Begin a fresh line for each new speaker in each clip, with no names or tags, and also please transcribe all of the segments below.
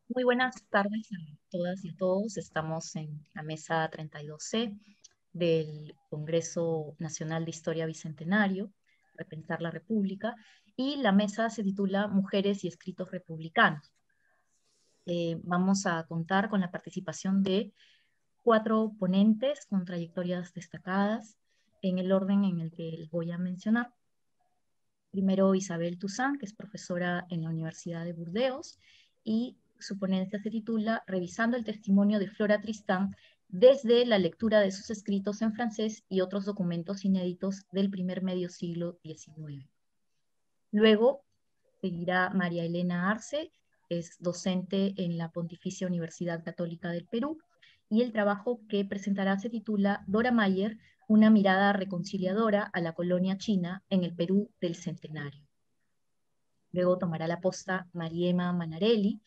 Muy buenas tardes a todas y a todos. Estamos en la mesa 32C del Congreso Nacional de Historia Bicentenario, Repensar la República, y la mesa se titula Mujeres y Escritos Republicanos. Vamos a contar con la participación de 4 ponentes con trayectorias destacadas en el orden en el que les voy a mencionar. Primero, Isabel Toussaint, que es profesora en la Universidad de Burdeos, y su ponencia se titula Revisando el testimonio de Flora Tristán desde la lectura de sus escritos en francés y otros documentos inéditos del primer medio siglo XIX. Luego seguirá María Elena Arce, es docente en la Pontificia Universidad Católica del Perú, y el trabajo que presentará se titula Dora Mayer, una mirada reconciliadora a la colonia china en el Perú del Centenario. Luego tomará la posta Mariema Manarelli,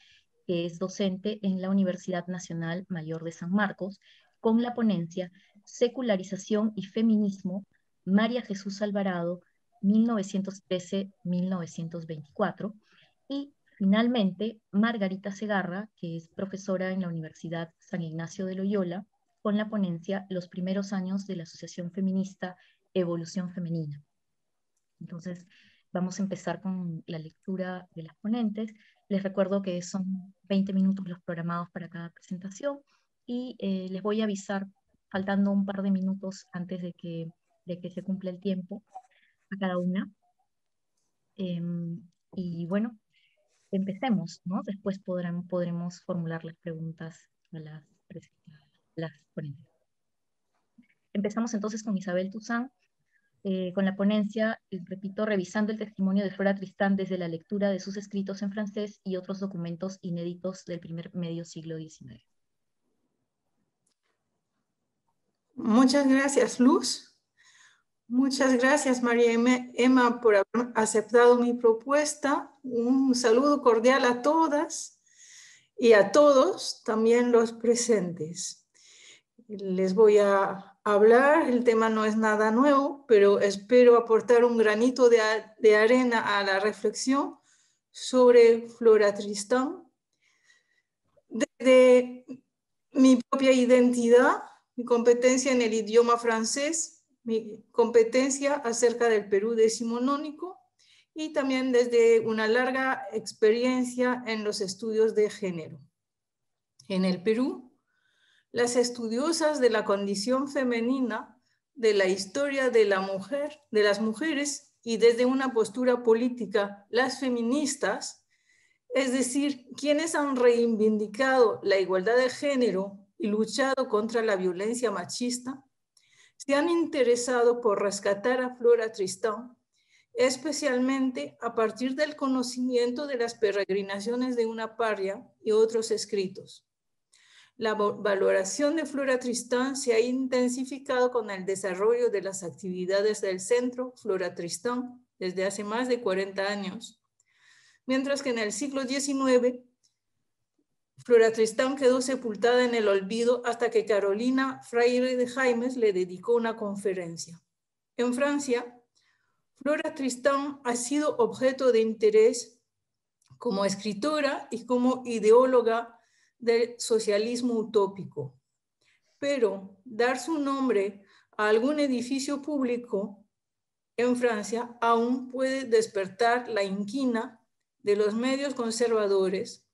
que es docente en la Universidad Nacional Mayor de San Marcos, con la ponencia Secularización y Feminismo, María Jesús Alvarado, 1913-1924. Y finalmente, Margarita Segarra, que es profesora en la Universidad San Ignacio de Loyola, con la ponencia Los primeros años de la Asociación Feminista Evolución Femenina. Entonces, vamos a empezar con la lectura de las ponentes. Les recuerdo que son 20 minutos los programados para cada presentación y les voy a avisar, faltando un par de minutos antes de que se cumpla el tiempo, a cada una. Y bueno, empecemos, ¿no? Después podremos formular las preguntas a las ponentes. Empezamos entonces con Isabel Toussaint, con la ponencia, repito, revisando el testimonio de Flora Tristán desde la lectura de sus escritos en francés y otros documentos inéditos del primer medio siglo XIX.
Muchas gracias, Luz. Muchas gracias, María Emma, por haber aceptado mi propuesta. Un saludo cordial a todas y a todos, también los presentes. Les voy a hablar, el tema no es nada nuevo, pero espero aportar un granito de arena a la reflexión sobre Flora Tristán. Desde mi propia identidad, mi competencia en el idioma francés, mi competencia acerca del Perú decimonónico y también desde una larga experiencia en los estudios de género. En el Perú, las estudiosas de la condición femenina, de la historia de la mujer, de las mujeres y desde una postura política, las feministas, es decir, quienes han reivindicado la igualdad de género y luchado contra la violencia machista, se han interesado por rescatar a Flora Tristán, especialmente a partir del conocimiento de las peregrinaciones de una paria y otros escritos. La valoración de Flora Tristán se ha intensificado con el desarrollo de las actividades del Centro Flora Tristán desde hace más de 40 años, mientras que en el siglo XIX, Flora Tristán quedó sepultada en el olvido hasta que Carolina Freire de Jaimes le dedicó una conferencia. En Francia, Flora Tristán ha sido objeto de interés como escritora y como ideóloga del socialismo utópico. Pero dar su nombre a algún edificio público en Francia aún puede despertar la inquina de los medios conservadores,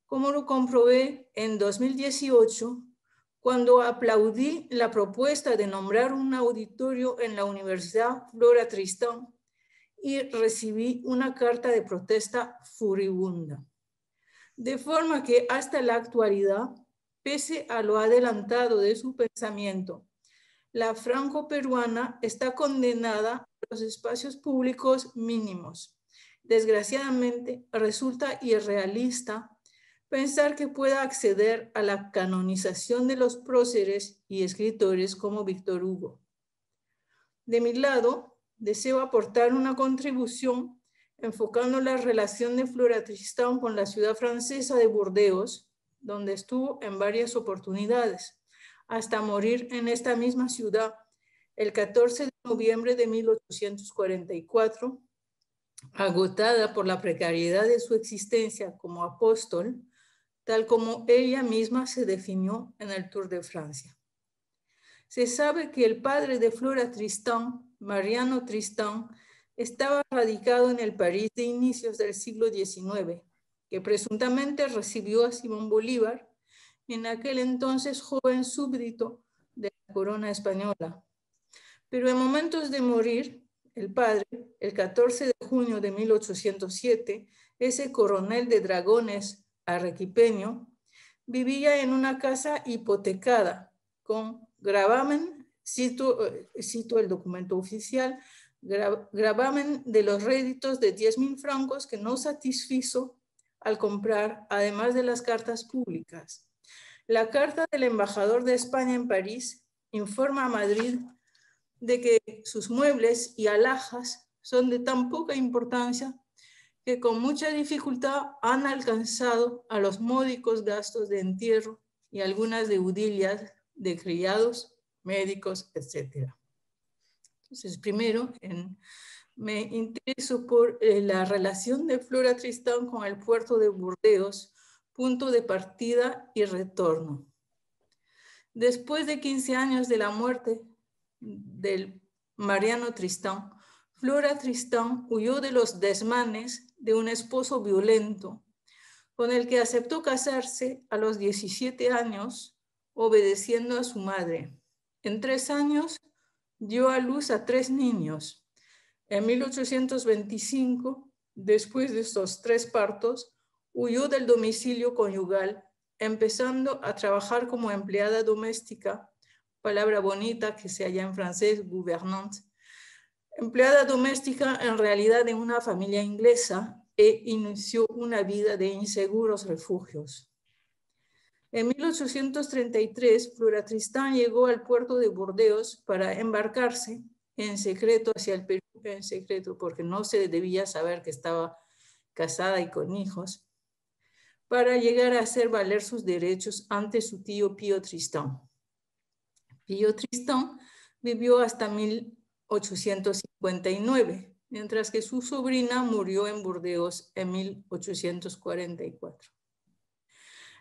como lo comprobé en 2018, cuando aplaudí la propuesta de nombrar un auditorio en la Universidad Flora Tristán y recibí una carta de protesta furibunda. De forma que hasta la actualidad, pese a lo adelantado de su pensamiento, la franco-peruana está condenada a los espacios públicos mínimos. Desgraciadamente, resulta irrealista pensar que pueda acceder a la canonización de los próceres y escritores como Víctor Hugo. De mi lado, deseo aportar una contribución enfocando la relación de Flora Tristán con la ciudad francesa de Burdeos, donde estuvo en varias oportunidades, hasta morir en esta misma ciudad el 14 de noviembre de 1844, agotada por la precariedad de su existencia como apóstol, tal como ella misma se definió en el Tour de Francia. Se sabe que el padre de Flora Tristán, Mariano Tristán, estaba radicado en el París de inicios del siglo XIX, que presuntamente recibió a Simón Bolívar, en aquel entonces joven súbdito de la corona española. Pero en momentos de morir, el padre, el 14 de junio de 1807, ese coronel de dragones arequipeño, vivía en una casa hipotecada con gravamen, cito el documento oficial, gravamen de los réditos de 10.000 francos que no satisfizo al comprar, además de las cartas públicas. La carta del embajador de España en París informa a Madrid de que sus muebles y alhajas son de tan poca importancia que con mucha dificultad han alcanzado a los módicos gastos de entierro y algunas deudillas de criados, médicos, etc. Entonces, primero, me intereso por la relación de Flora Tristán con el puerto de Burdeos, punto de partida y retorno. Después de 15 años de la muerte del Mariano Tristán, Flora Tristán huyó de los desmanes de un esposo violento, con el que aceptó casarse a los 17 años, obedeciendo a su madre. En 3 años dio a luz a 3 niños. En 1825, después de estos 3 partos, huyó del domicilio conyugal, empezando a trabajar como empleada doméstica, palabra bonita que se halla en francés, gouvernante, empleada doméstica en realidad en una familia inglesa, e inició una vida de inseguros refugios. En 1833, Flora Tristán llegó al puerto de Burdeos para embarcarse en secreto hacia el Perú, en secreto porque no se debía saber que estaba casada y con hijos, para llegar a hacer valer sus derechos ante su tío Pío Tristán. Pío Tristán vivió hasta 1859, mientras que su sobrina murió en Burdeos en 1844.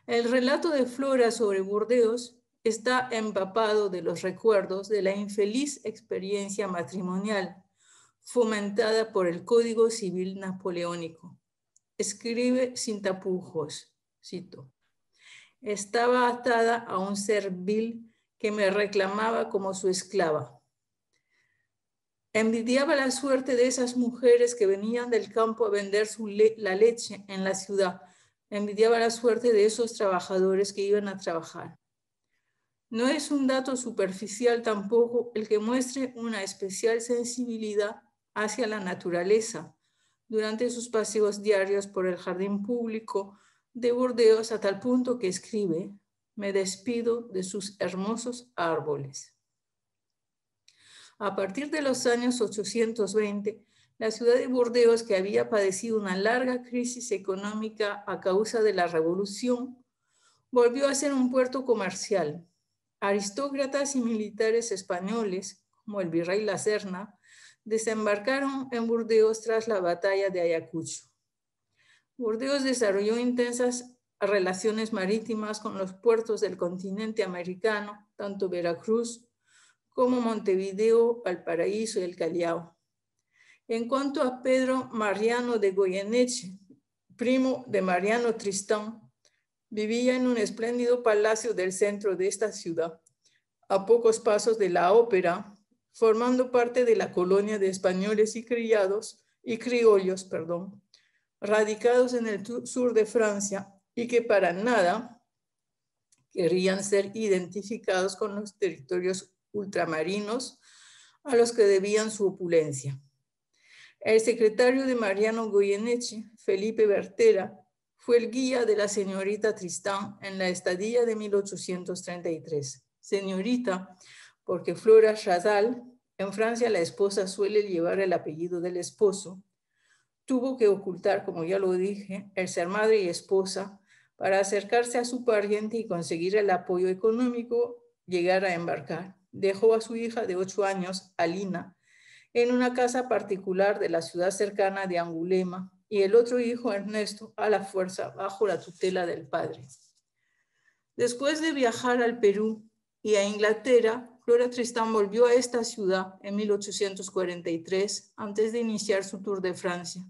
El relato de Flora sobre Burdeos está empapado de los recuerdos de la infeliz experiencia matrimonial fomentada por el Código Civil Napoleónico. Escribe sin tapujos, cito: estaba atada a un ser vil que me reclamaba como su esclava. Envidiaba la suerte de esas mujeres que venían del campo a vender la leche en la ciudad. Envidiaba la suerte de esos trabajadores que iban a trabajar. No es un dato superficial tampoco el que muestre una especial sensibilidad hacia la naturaleza durante sus paseos diarios por el jardín público de Burdeos, a tal punto que escribe: me despido de sus hermosos árboles. A partir de los años 820, la ciudad de Burdeos, que había padecido una larga crisis económica a causa de la revolución, volvió a ser un puerto comercial. Aristócratas y militares españoles, como el virrey La Serna, desembarcaron en Burdeos tras la batalla de Ayacucho. Burdeos desarrolló intensas relaciones marítimas con los puertos del continente americano, tanto Veracruz como Montevideo, Valparaíso y el Callao. En cuanto a Pedro Mariano de Goyeneche, primo de Mariano Tristán, vivía en un espléndido palacio del centro de esta ciudad, a pocos pasos de la ópera, formando parte de la colonia de españoles y criollos, radicados en el sur de Francia y que para nada querían ser identificados con los territorios ultramarinos a los que debían su opulencia. El secretario de Mariano Goyeneche, Felipe Bertera, fue el guía de la señorita Tristán en la estadía de 1833. Señorita, porque Flora Chazal, en Francia la esposa suele llevar el apellido del esposo, tuvo que ocultar, como ya lo dije, el ser madre y esposa para acercarse a su pariente y conseguir el apoyo económico, llegar a embarcar. Dejó a su hija de 8 años, Alina, en una casa particular de la ciudad cercana de Angulema, y el otro hijo, Ernesto, a la fuerza bajo la tutela del padre. Después de viajar al Perú y a Inglaterra, Flora Tristán volvió a esta ciudad en 1843, antes de iniciar su Tour de Francia,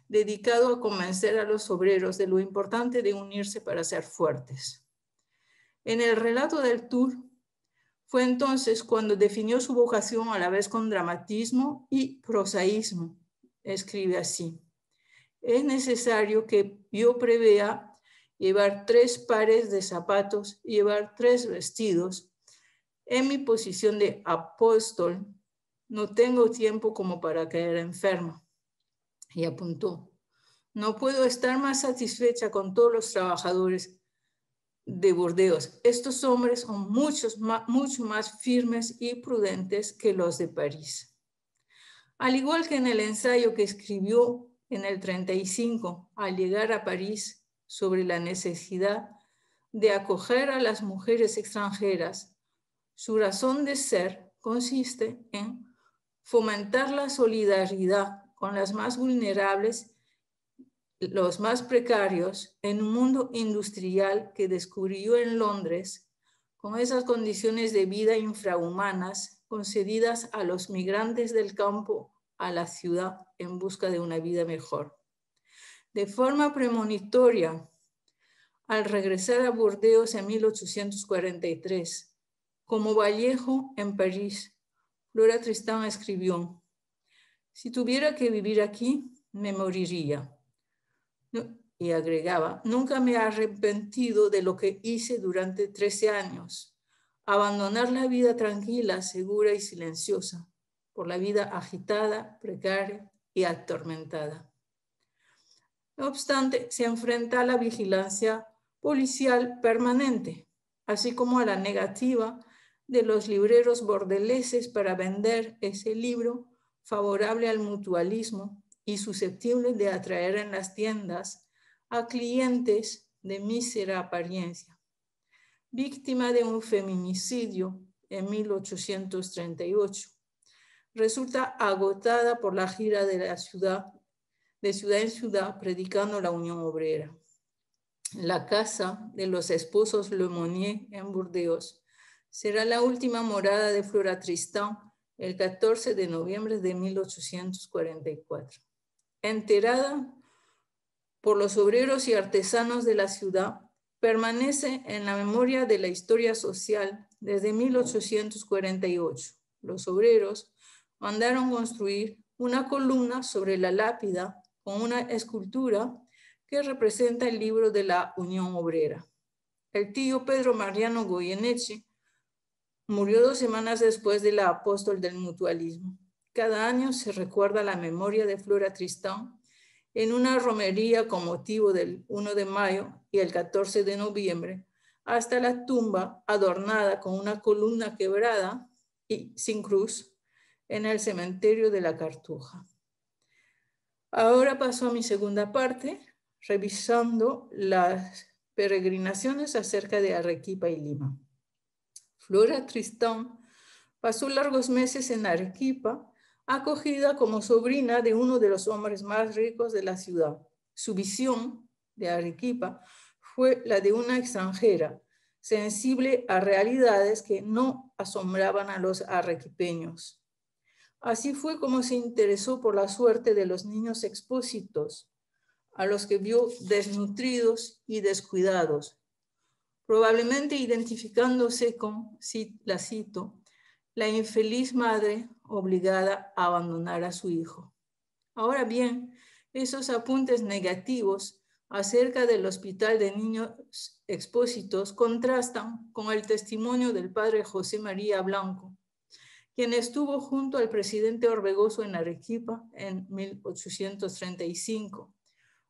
dedicado a convencer a los obreros de lo importante de unirse para ser fuertes. En el relato del Tour, fue entonces cuando definió su vocación a la vez con dramatismo y prosaísmo. Escribe así: es necesario que yo prevea llevar 3 pares de zapatos y llevar 3 vestidos. En mi posición de apóstol, no tengo tiempo como para caer enferma. Y apuntó: no puedo estar más satisfecha con todos los trabajadores de Burdeos. Estos hombres son mucho más firmes y prudentes que los de París. Al igual que en el ensayo que escribió en el 35, al llegar a París, sobre la necesidad de acoger a las mujeres extranjeras, su razón de ser consiste en fomentar la solidaridad con las más vulnerables, los más precarios, en un mundo industrial que descubrió en Londres, con esas condiciones de vida infrahumanas concedidas a los migrantes del campo a la ciudad en busca de una vida mejor. De forma premonitoria, al regresar a Burdeos en 1843, como Vallejo en París, Flora Tristán escribió: si tuviera que vivir aquí, me moriría. Y agregaba: nunca me he arrepentido de lo que hice durante 13 años, abandonar la vida tranquila, segura y silenciosa, por la vida agitada, precaria y atormentada. No obstante, se enfrenta a la vigilancia policial permanente, así como a la negativa de los libreros bordeleses para vender ese libro favorable al mutualismo y susceptible de atraer en las tiendas a clientes de mísera apariencia. Víctima de un feminicidio en 1838, resulta agotada por la gira de la ciudad, de ciudad en ciudad, predicando la Unión Obrera. La casa de los esposos Lemonnier en Burdeos será la última morada de Flora Tristán el 14 de noviembre de 1844. Enterrada por los obreros y artesanos de la ciudad, permanece en la memoria de la historia social desde 1848. Los obreros mandaron construir una columna sobre la lápida con una escultura que representa el libro de la Unión Obrera. El tío Pedro Mariano Goyeneche murió 2 semanas después de la apóstol del mutualismo. Cada año se recuerda la memoria de Flora Tristán en una romería con motivo del 1 de mayo y el 14 de noviembre, hasta la tumba adornada con una columna quebrada y sin cruz en el cementerio de la Cartuja. Ahora paso a mi segunda parte, revisando las peregrinaciones acerca de Arequipa y Lima. Flora Tristán pasó largos meses en Arequipa, acogida como sobrina de uno de los hombres más ricos de la ciudad. Su visión de Arequipa fue la de una extranjera, sensible a realidades que no asombraban a los arequipeños. Así fue como se interesó por la suerte de los niños expósitos, a los que vio desnutridos y descuidados, probablemente identificándose con, la cito, la infeliz madre obligada a abandonar a su hijo. Ahora bien, esos apuntes negativos acerca del Hospital de Niños Expósitos contrastan con el testimonio del padre José María Blanco, quien estuvo junto al presidente Orbegoso en Arequipa en 1835.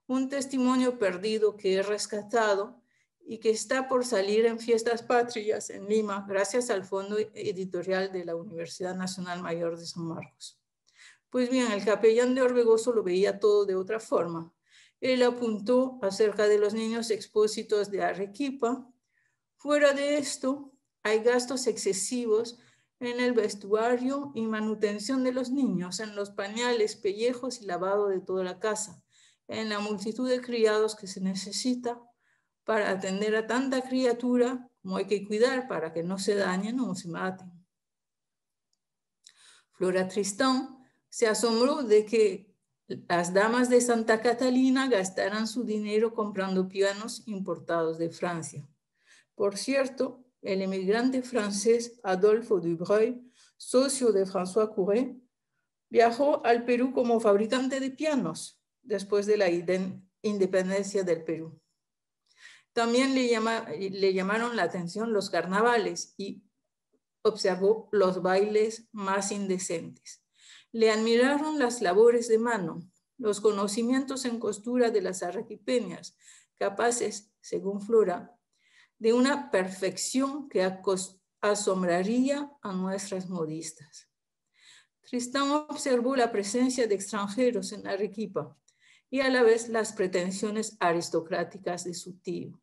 Un testimonio perdido que he rescatado y que está por salir en Fiestas Patrias en Lima, gracias al Fondo Editorial de la Universidad Nacional Mayor de San Marcos. Pues bien, el capellán de Orbegoso lo veía todo de otra forma. Él apuntó acerca de los niños expósitos de Arequipa. Fuera de esto, hay gastos excesivos en el vestuario y manutención de los niños, en los pañales, pellejos y lavado de toda la casa, en la multitud de criados que se necesita para atender a tanta criatura como hay que cuidar para que no se dañen o se maten. Flora Tristán se asombró de que las damas de Santa Catalina gastaran su dinero comprando pianos importados de Francia. Por cierto, el emigrante francés Adolphe Dubreuil, socio de François Couret, viajó al Perú como fabricante de pianos después de la independencia del Perú. También le llamaron la atención los carnavales y observó los bailes más indecentes. Le admiraron las labores de mano, los conocimientos en costura de las arequipeñas, capaces, según Flora, de una perfección que asombraría a nuestras modistas. Tristán observó la presencia de extranjeros en Arequipa y a la vez las pretensiones aristocráticas de su tío.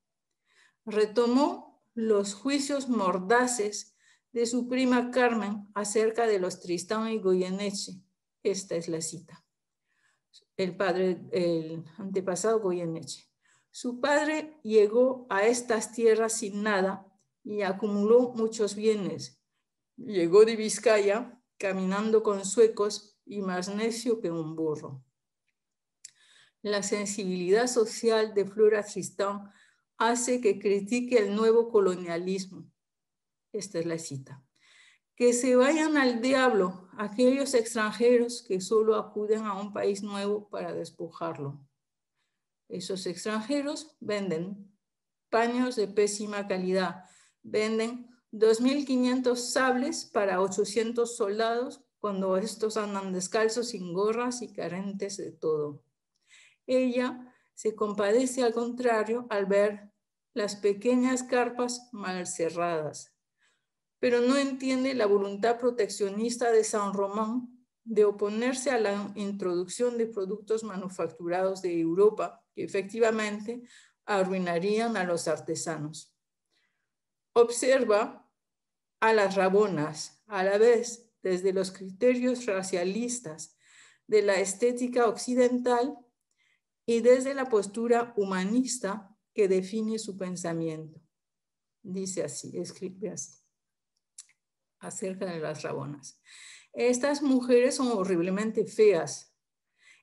Retomó los juicios mordaces de su prima Carmen acerca de los Tristán y Goyeneche. Esta es la cita. El antepasado Goyeneche. Su padre llegó a estas tierras sin nada y acumuló muchos bienes. Llegó de Vizcaya caminando con zuecos y más necio que un burro. La sensibilidad social de Flora Tristán hace que critique el nuevo colonialismo. Esta es la cita. Que se vayan al diablo aquellos extranjeros que solo acuden a un país nuevo para despojarlo. Esos extranjeros venden paños de pésima calidad, venden 2.500 sables para 800 soldados cuando estos andan descalzos, sin gorras y carentes de todo. Ella se compadece al contrario al ver las pequeñas carpas mal cerradas, pero no entiende la voluntad proteccionista de San Román de oponerse a la introducción de productos manufacturados de Europa que efectivamente arruinarían a los artesanos. Observa a las rabonas, a la vez desde los criterios racialistas de la estética occidental y desde la postura humanista que define su pensamiento. Dice así, escribe así, acerca de las rabonas. Estas mujeres son horriblemente feas.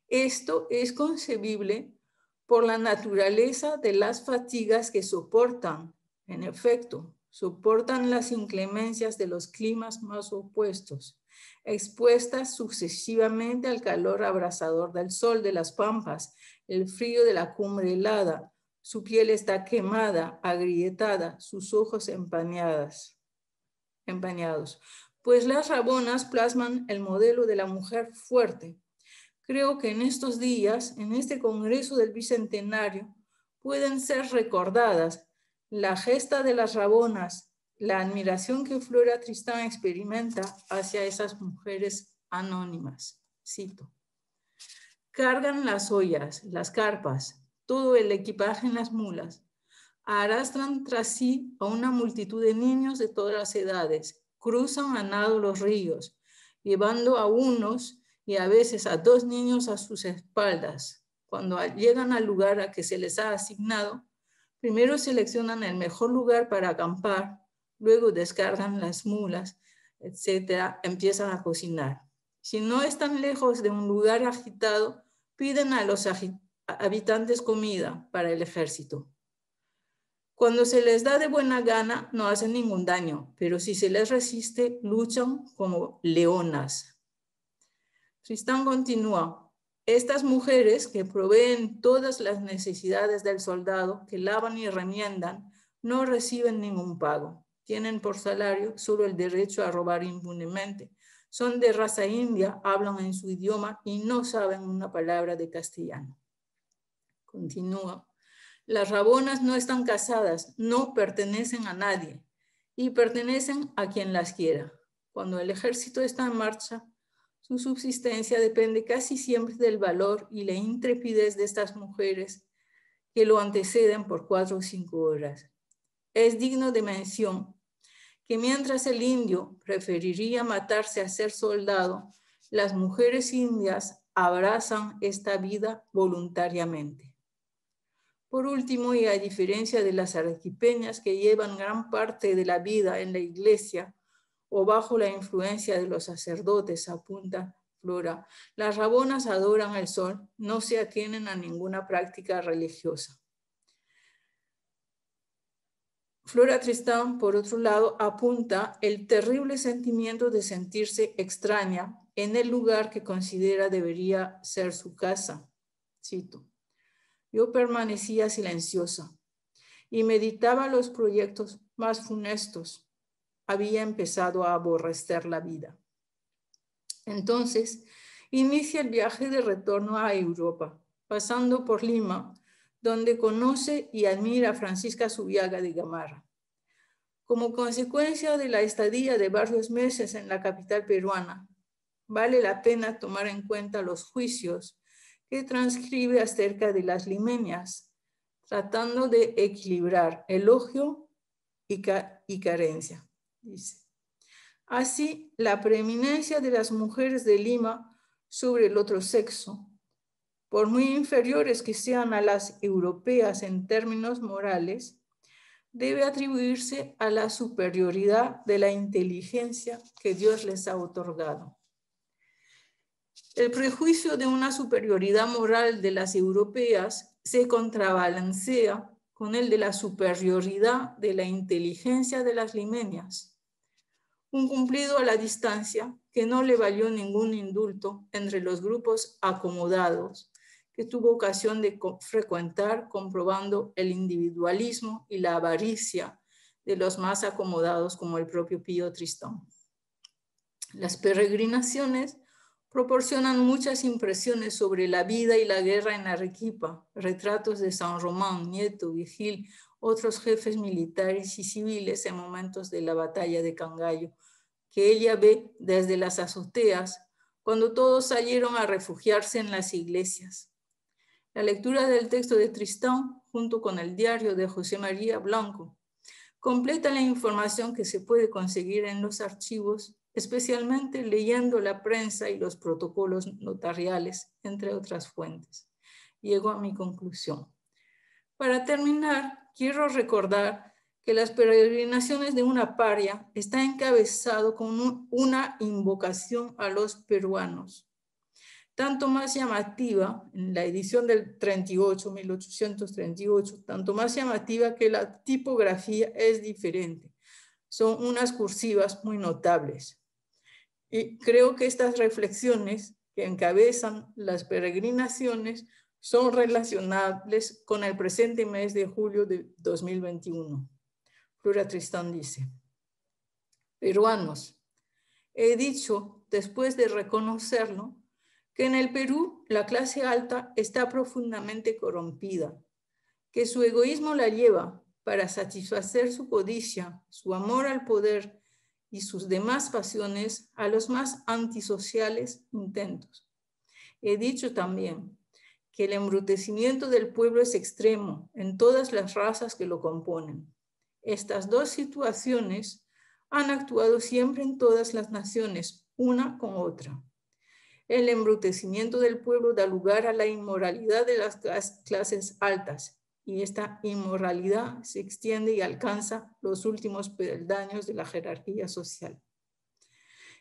Esto es concebible por la naturaleza de las fatigas que soportan. En efecto, soportan las inclemencias de los climas más opuestos, expuestas sucesivamente al calor abrasador del sol de las pampas, el frío de la cumbre helada. Su piel está quemada, agrietada, sus ojos empañados. Pues las rabonas plasman el modelo de la mujer fuerte. Creo que en estos días, en este Congreso del Bicentenario, pueden ser recordadas la gesta de las rabonas, la admiración que Flora Tristán experimenta hacia esas mujeres anónimas. Cito. Cargan las ollas, las carpas, todo el equipaje en las mulas. Arrastran tras sí a una multitud de niños de todas las edades. Cruzan a nado los ríos, llevando a unos y a veces a 2 niños a sus espaldas. Cuando llegan al lugar a que se les ha asignado, primero seleccionan el mejor lugar para acampar, luego descargan las mulas, etc. Empiezan a cocinar. Si no están lejos de un lugar agitado, piden a los habitantes comida para el ejército. Cuando se les da de buena gana, no hacen ningún daño, pero si se les resiste, luchan como leonas. Tristán continúa. Estas mujeres que proveen todas las necesidades del soldado, que lavan y remiendan, no reciben ningún pago. Tienen por salario solo el derecho a robar impunemente. Son de raza india, hablan en su idioma y no saben una palabra de castellano. Continúa. Las rabonas no están casadas, no pertenecen a nadie y pertenecen a quien las quiera. Cuando el ejército está en marcha, su subsistencia depende casi siempre del valor y la intrepidez de estas mujeres que lo anteceden por 4 o 5 horas. Es digno de mención que mientras el indio preferiría matarse a ser soldado, las mujeres indias abrazan esta vida voluntariamente. Por último, y a diferencia de las arequipeñas que llevan gran parte de la vida en la iglesia o bajo la influencia de los sacerdotes, apunta Flora, las rabonas adoran el sol, no se atienen a ninguna práctica religiosa. Flora Tristán, por otro lado, apunta el terrible sentimiento de sentirse extraña en el lugar que considera debería ser su casa. Cito. Yo permanecía silenciosa y meditaba los proyectos más funestos. Había empezado a aborrecer la vida. Entonces, inicia el viaje de retorno a Europa, pasando por Lima, donde conoce y admira a Francisca Zubiaga de Gamarra. Como consecuencia de la estadía de varios meses en la capital peruana, vale la pena tomar en cuenta los juicios que transcribe acerca de las limeñas, tratando de equilibrar elogio y carencia. Dice, así, la preeminencia de las mujeres de Lima sobre el otro sexo, por muy inferiores que sean a las europeas en términos morales, debe atribuirse a la superioridad de la inteligencia que Dios les ha otorgado. El prejuicio de una superioridad moral de las europeas se contrabalancea con el de la superioridad de la inteligencia de las limeñas, un cumplido a la distancia que no le valió ningún indulto entre los grupos acomodados que tuvo ocasión de frecuentar, comprobando el individualismo y la avaricia de los más acomodados como el propio Pío Tristán. Las peregrinaciones proporcionan muchas impresiones sobre la vida y la guerra en Arequipa, retratos de San Román, Nieto, Vigil, otros jefes militares y civiles en momentos de la batalla de Cangallo, que ella ve desde las azoteas, cuando todos salieron a refugiarse en las iglesias. La lectura del texto de Tristán, junto con el diario de José María Blanco, completa la información que se puede conseguir en los archivos, especialmente leyendo la prensa y los protocolos notariales, entre otras fuentes. Llego a mi conclusión. Para terminar, quiero recordar que las peregrinaciones de una paria está encabezado con una invocación a los peruanos, tanto más llamativa, en la edición del 38, 1838, tanto más llamativa que la tipografía es diferente. Son unas cursivas muy notables. Y creo que estas reflexiones que encabezan las peregrinaciones son relacionables con el presente mes de julio de 2021. Flora Tristán dice, peruanos, he dicho, después de reconocerlo, que en el Perú la clase alta está profundamente corrompida, que su egoísmo la lleva para satisfacer su codicia, su amor al poder y sus demás pasiones a los más antisociales intentos. He dicho también que el embrutecimiento del pueblo es extremo en todas las razas que lo componen. Estas dos situaciones han actuado siempre en todas las naciones, una con otra. El embrutecimiento del pueblo da lugar a la inmoralidad de las clases altas, y esta inmoralidad se extiende y alcanza los últimos peldaños de la jerarquía social.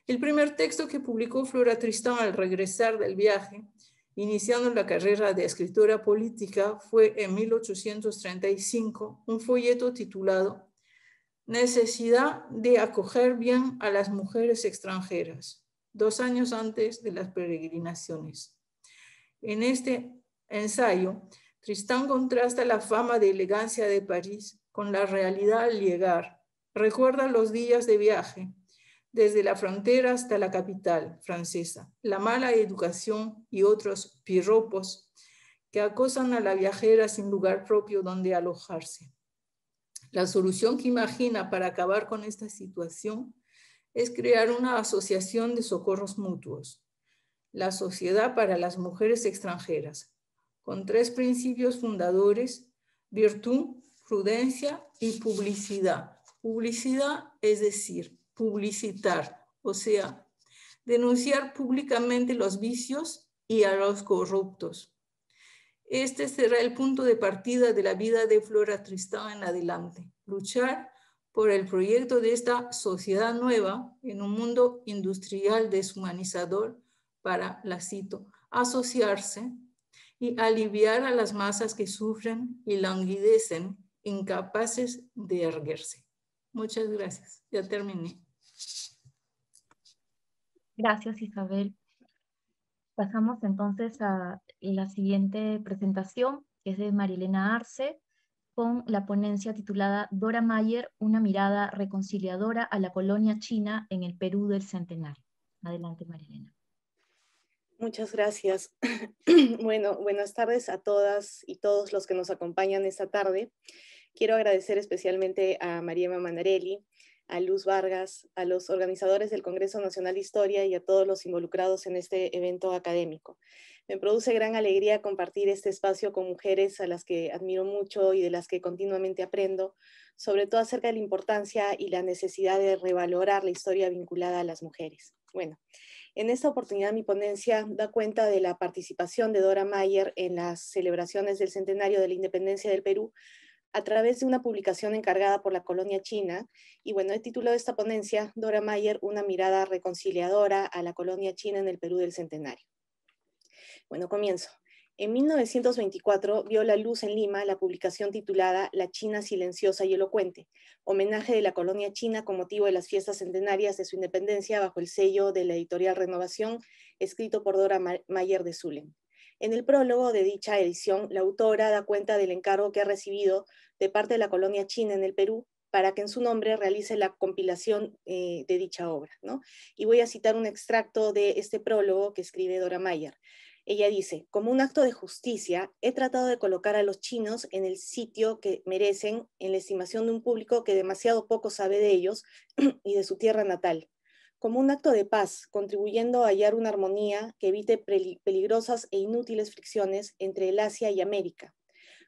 El primer texto que publicó Flora Tristán al regresar del viaje, iniciando la carrera de escritora política, fue en 1835 un folleto titulado Necesidad de acoger bien a las mujeres extranjeras, 2 años antes de las peregrinaciones. En este ensayo, Tristán contrasta la fama de elegancia de París con la realidad al llegar. Recuerda los días de viaje, desde la frontera hasta la capital francesa, la mala educación y otros piropos que acosan a la viajera sin lugar propio donde alojarse. La solución que imagina para acabar con esta situación es crear una asociación de socorros mutuos, la Sociedad para las Mujeres Extranjeras, con 3 principios fundadores: virtud, prudencia y publicidad. Publicidad es decir, publicitar, o sea, denunciar públicamente los vicios y a los corruptos. Este será el punto de partida de la vida de Flora Tristán en adelante. Luchar por el proyecto de esta sociedad nueva en un mundo industrial deshumanizador para, la cito, asociarse y aliviar a las masas que sufren y languidecen, incapaces de erguerse. Muchas gracias. Ya terminé.
Gracias, Isabel. Pasamos entonces a la siguiente presentación, que es de Marilena Arce, con la ponencia titulada Dora Mayer, una mirada reconciliadora a la colonia china en el Perú del Centenario. Adelante, Marilena.
Muchas gracias. Bueno, buenas tardes a todas y todos los que nos acompañan esta tarde. Quiero agradecer especialmente a María Manarelli, a Luz Vargas, a los organizadores del Congreso Nacional de Historia y a todos los involucrados en este evento académico. Me produce gran alegría compartir este espacio con mujeres a las que admiro mucho y de las que continuamente aprendo, sobre todo acerca de la importancia y la necesidad de revalorar la historia vinculada a las mujeres. Bueno, en esta oportunidad mi ponencia da cuenta de la participación de Dora Mayer en las celebraciones del centenario de la independencia del Perú a través de una publicación encargada por la colonia china. Y bueno, he titulado esta ponencia, Dora Mayer, una mirada reconciliadora a la colonia china en el Perú del centenario. Bueno, comienzo. En 1924 vio la luz en Lima la publicación titulada La China silenciosa y elocuente, homenaje de la colonia china con motivo de las fiestas centenarias de su independencia bajo el sello de la editorial Renovación, escrito por Dora Mayer de Zulen. En el prólogo de dicha edición, la autora da cuenta del encargo que ha recibido de parte de la colonia china en el Perú para que en su nombre realice la compilación de dicha obra, ¿no? Y voy a citar un extracto de este prólogo que escribe Dora Mayer. Ella dice, como un acto de justicia, he tratado de colocar a los chinos en el sitio que merecen en la estimación de un público que demasiado poco sabe de ellos y de su tierra natal. Como un acto de paz, contribuyendo a hallar una armonía que evite peligrosas e inútiles fricciones entre el Asia y América.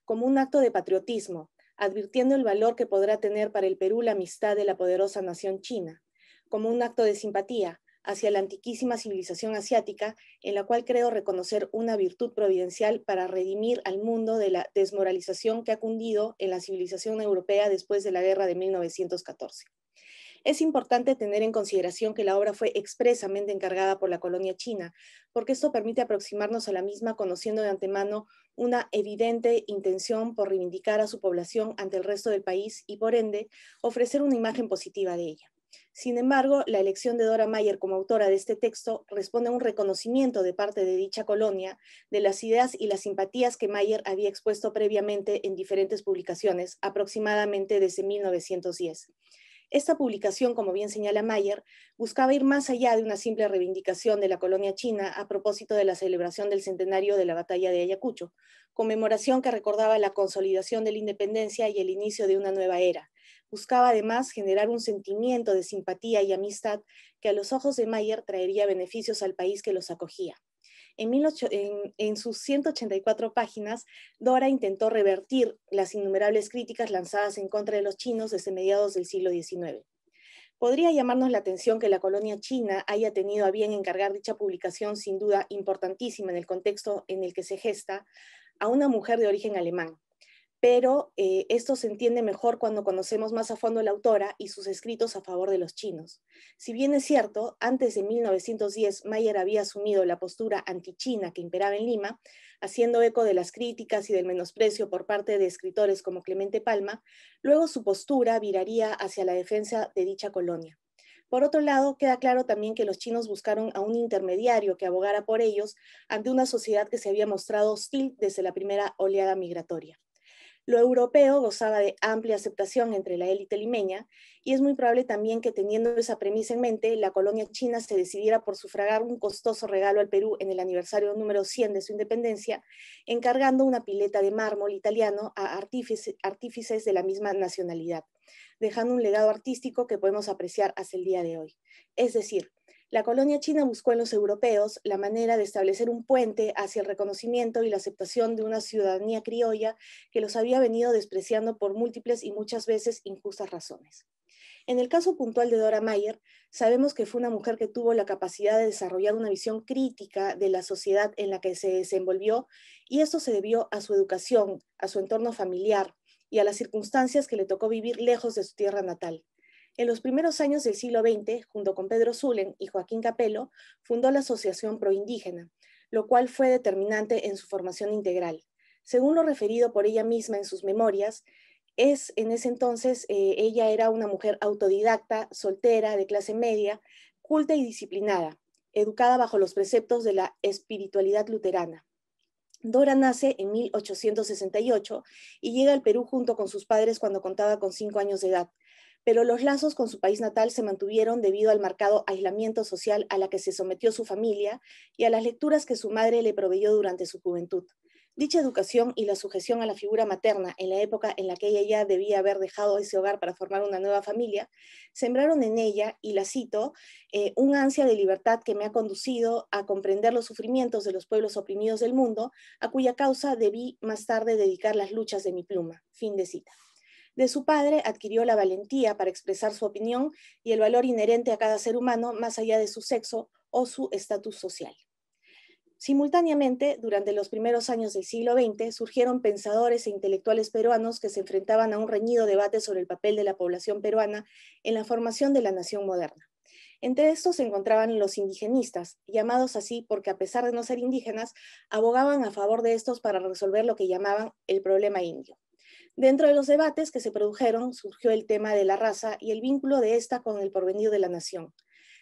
Como un acto de patriotismo, advirtiendo el valor que podrá tener para el Perú la amistad de la poderosa nación china. Como un acto de simpatía, hacia la antiquísima civilización asiática, en la cual creo reconocer una virtud providencial para redimir al mundo de la desmoralización que ha cundido en la civilización europea después de la guerra de 1914. Es importante tener en consideración que la obra fue expresamente encargada por la colonia china, porque esto permite aproximarnos a la misma conociendo de antemano una evidente intención por reivindicar a su población ante el resto del país y, por ende, ofrecer una imagen positiva de ella. Sin embargo, la elección de Dora Mayer como autora de este texto responde a un reconocimiento de parte de dicha colonia de las ideas y las simpatías que Mayer había expuesto previamente en diferentes publicaciones, aproximadamente desde 1910. Esta publicación, como bien señala Mayer, buscaba ir más allá de una simple reivindicación de la colonia china a propósito de la celebración del centenario de la batalla de Ayacucho, conmemoración que recordaba la consolidación de la independencia y el inicio de una nueva era. Buscaba además generar un sentimiento de simpatía y amistad que a los ojos de Mayer traería beneficios al país que los acogía. En sus 184 páginas, Dora intentó revertir las innumerables críticas lanzadas en contra de los chinos desde mediados del siglo XIX. Podría llamarnos la atención que la colonia china haya tenido a bien encargar dicha publicación, sin duda importantísima en el contexto en el que se gesta, a una mujer de origen alemán. Pero esto se entiende mejor cuando conocemos más a fondo a la autora y sus escritos a favor de los chinos. Si bien es cierto, antes de 1910 Mayer había asumido la postura antichina que imperaba en Lima, haciendo eco de las críticas y del menosprecio por parte de escritores como Clemente Palma, luego su postura viraría hacia la defensa de dicha colonia. Por otro lado, queda claro también que los chinos buscaron a un intermediario que abogara por ellos ante una sociedad que se había mostrado hostil desde la primera oleada migratoria. Lo europeo gozaba de amplia aceptación entre la élite limeña y es muy probable también que, teniendo esa premisa en mente, la colonia china se decidiera por sufragar un costoso regalo al Perú en el aniversario número 100 de su independencia, encargando una pileta de mármol italiano a artífices de la misma nacionalidad, dejando un legado artístico que podemos apreciar hasta el día de hoy. Es decir, la colonia china buscó en los europeos la manera de establecer un puente hacia el reconocimiento y la aceptación de una ciudadanía criolla que los había venido despreciando por múltiples y muchas veces injustas razones. En el caso puntual de Dora Mayer, sabemos que fue una mujer que tuvo la capacidad de desarrollar una visión crítica de la sociedad en la que se desenvolvió, y esto se debió a su educación, a su entorno familiar y a las circunstancias que le tocó vivir lejos de su tierra natal. En los primeros años del siglo XX, junto con Pedro Zulen y Joaquín Capello, fundó la Asociación Proindígena, lo cual fue determinante en su formación integral. Según lo referido por ella misma en sus memorias, en ese entonces ella era una mujer autodidacta, soltera, de clase media, culta y disciplinada, educada bajo los preceptos de la espiritualidad luterana. Dora nace en 1868 y llega al Perú junto con sus padres cuando contaba con 5 años de edad, pero los lazos con su país natal se mantuvieron debido al marcado aislamiento social a la que se sometió su familia y a las lecturas que su madre le proveyó durante su juventud. Dicha educación y la sujeción a la figura materna en la época en la que ella ya debía haber dejado ese hogar para formar una nueva familia, sembraron en ella, y la cito, un ansia de libertad que me ha conducido a comprender los sufrimientos de los pueblos oprimidos del mundo, a cuya causa debí más tarde dedicar las luchas de mi pluma. Fin de cita. De su padre adquirió la valentía para expresar su opinión y el valor inherente a cada ser humano más allá de su sexo o su estatus social. Simultáneamente, durante los primeros años del siglo XX, surgieron pensadores e intelectuales peruanos que se enfrentaban a un reñido debate sobre el papel de la población peruana en la formación de la nación moderna. Entre estos se encontraban los indigenistas, llamados así porque a pesar de no ser indígenas, abogaban a favor de estos para resolver lo que llamaban el problema indio. Dentro de los debates que se produjeron surgió el tema de la raza y el vínculo de esta con el porvenir de la nación.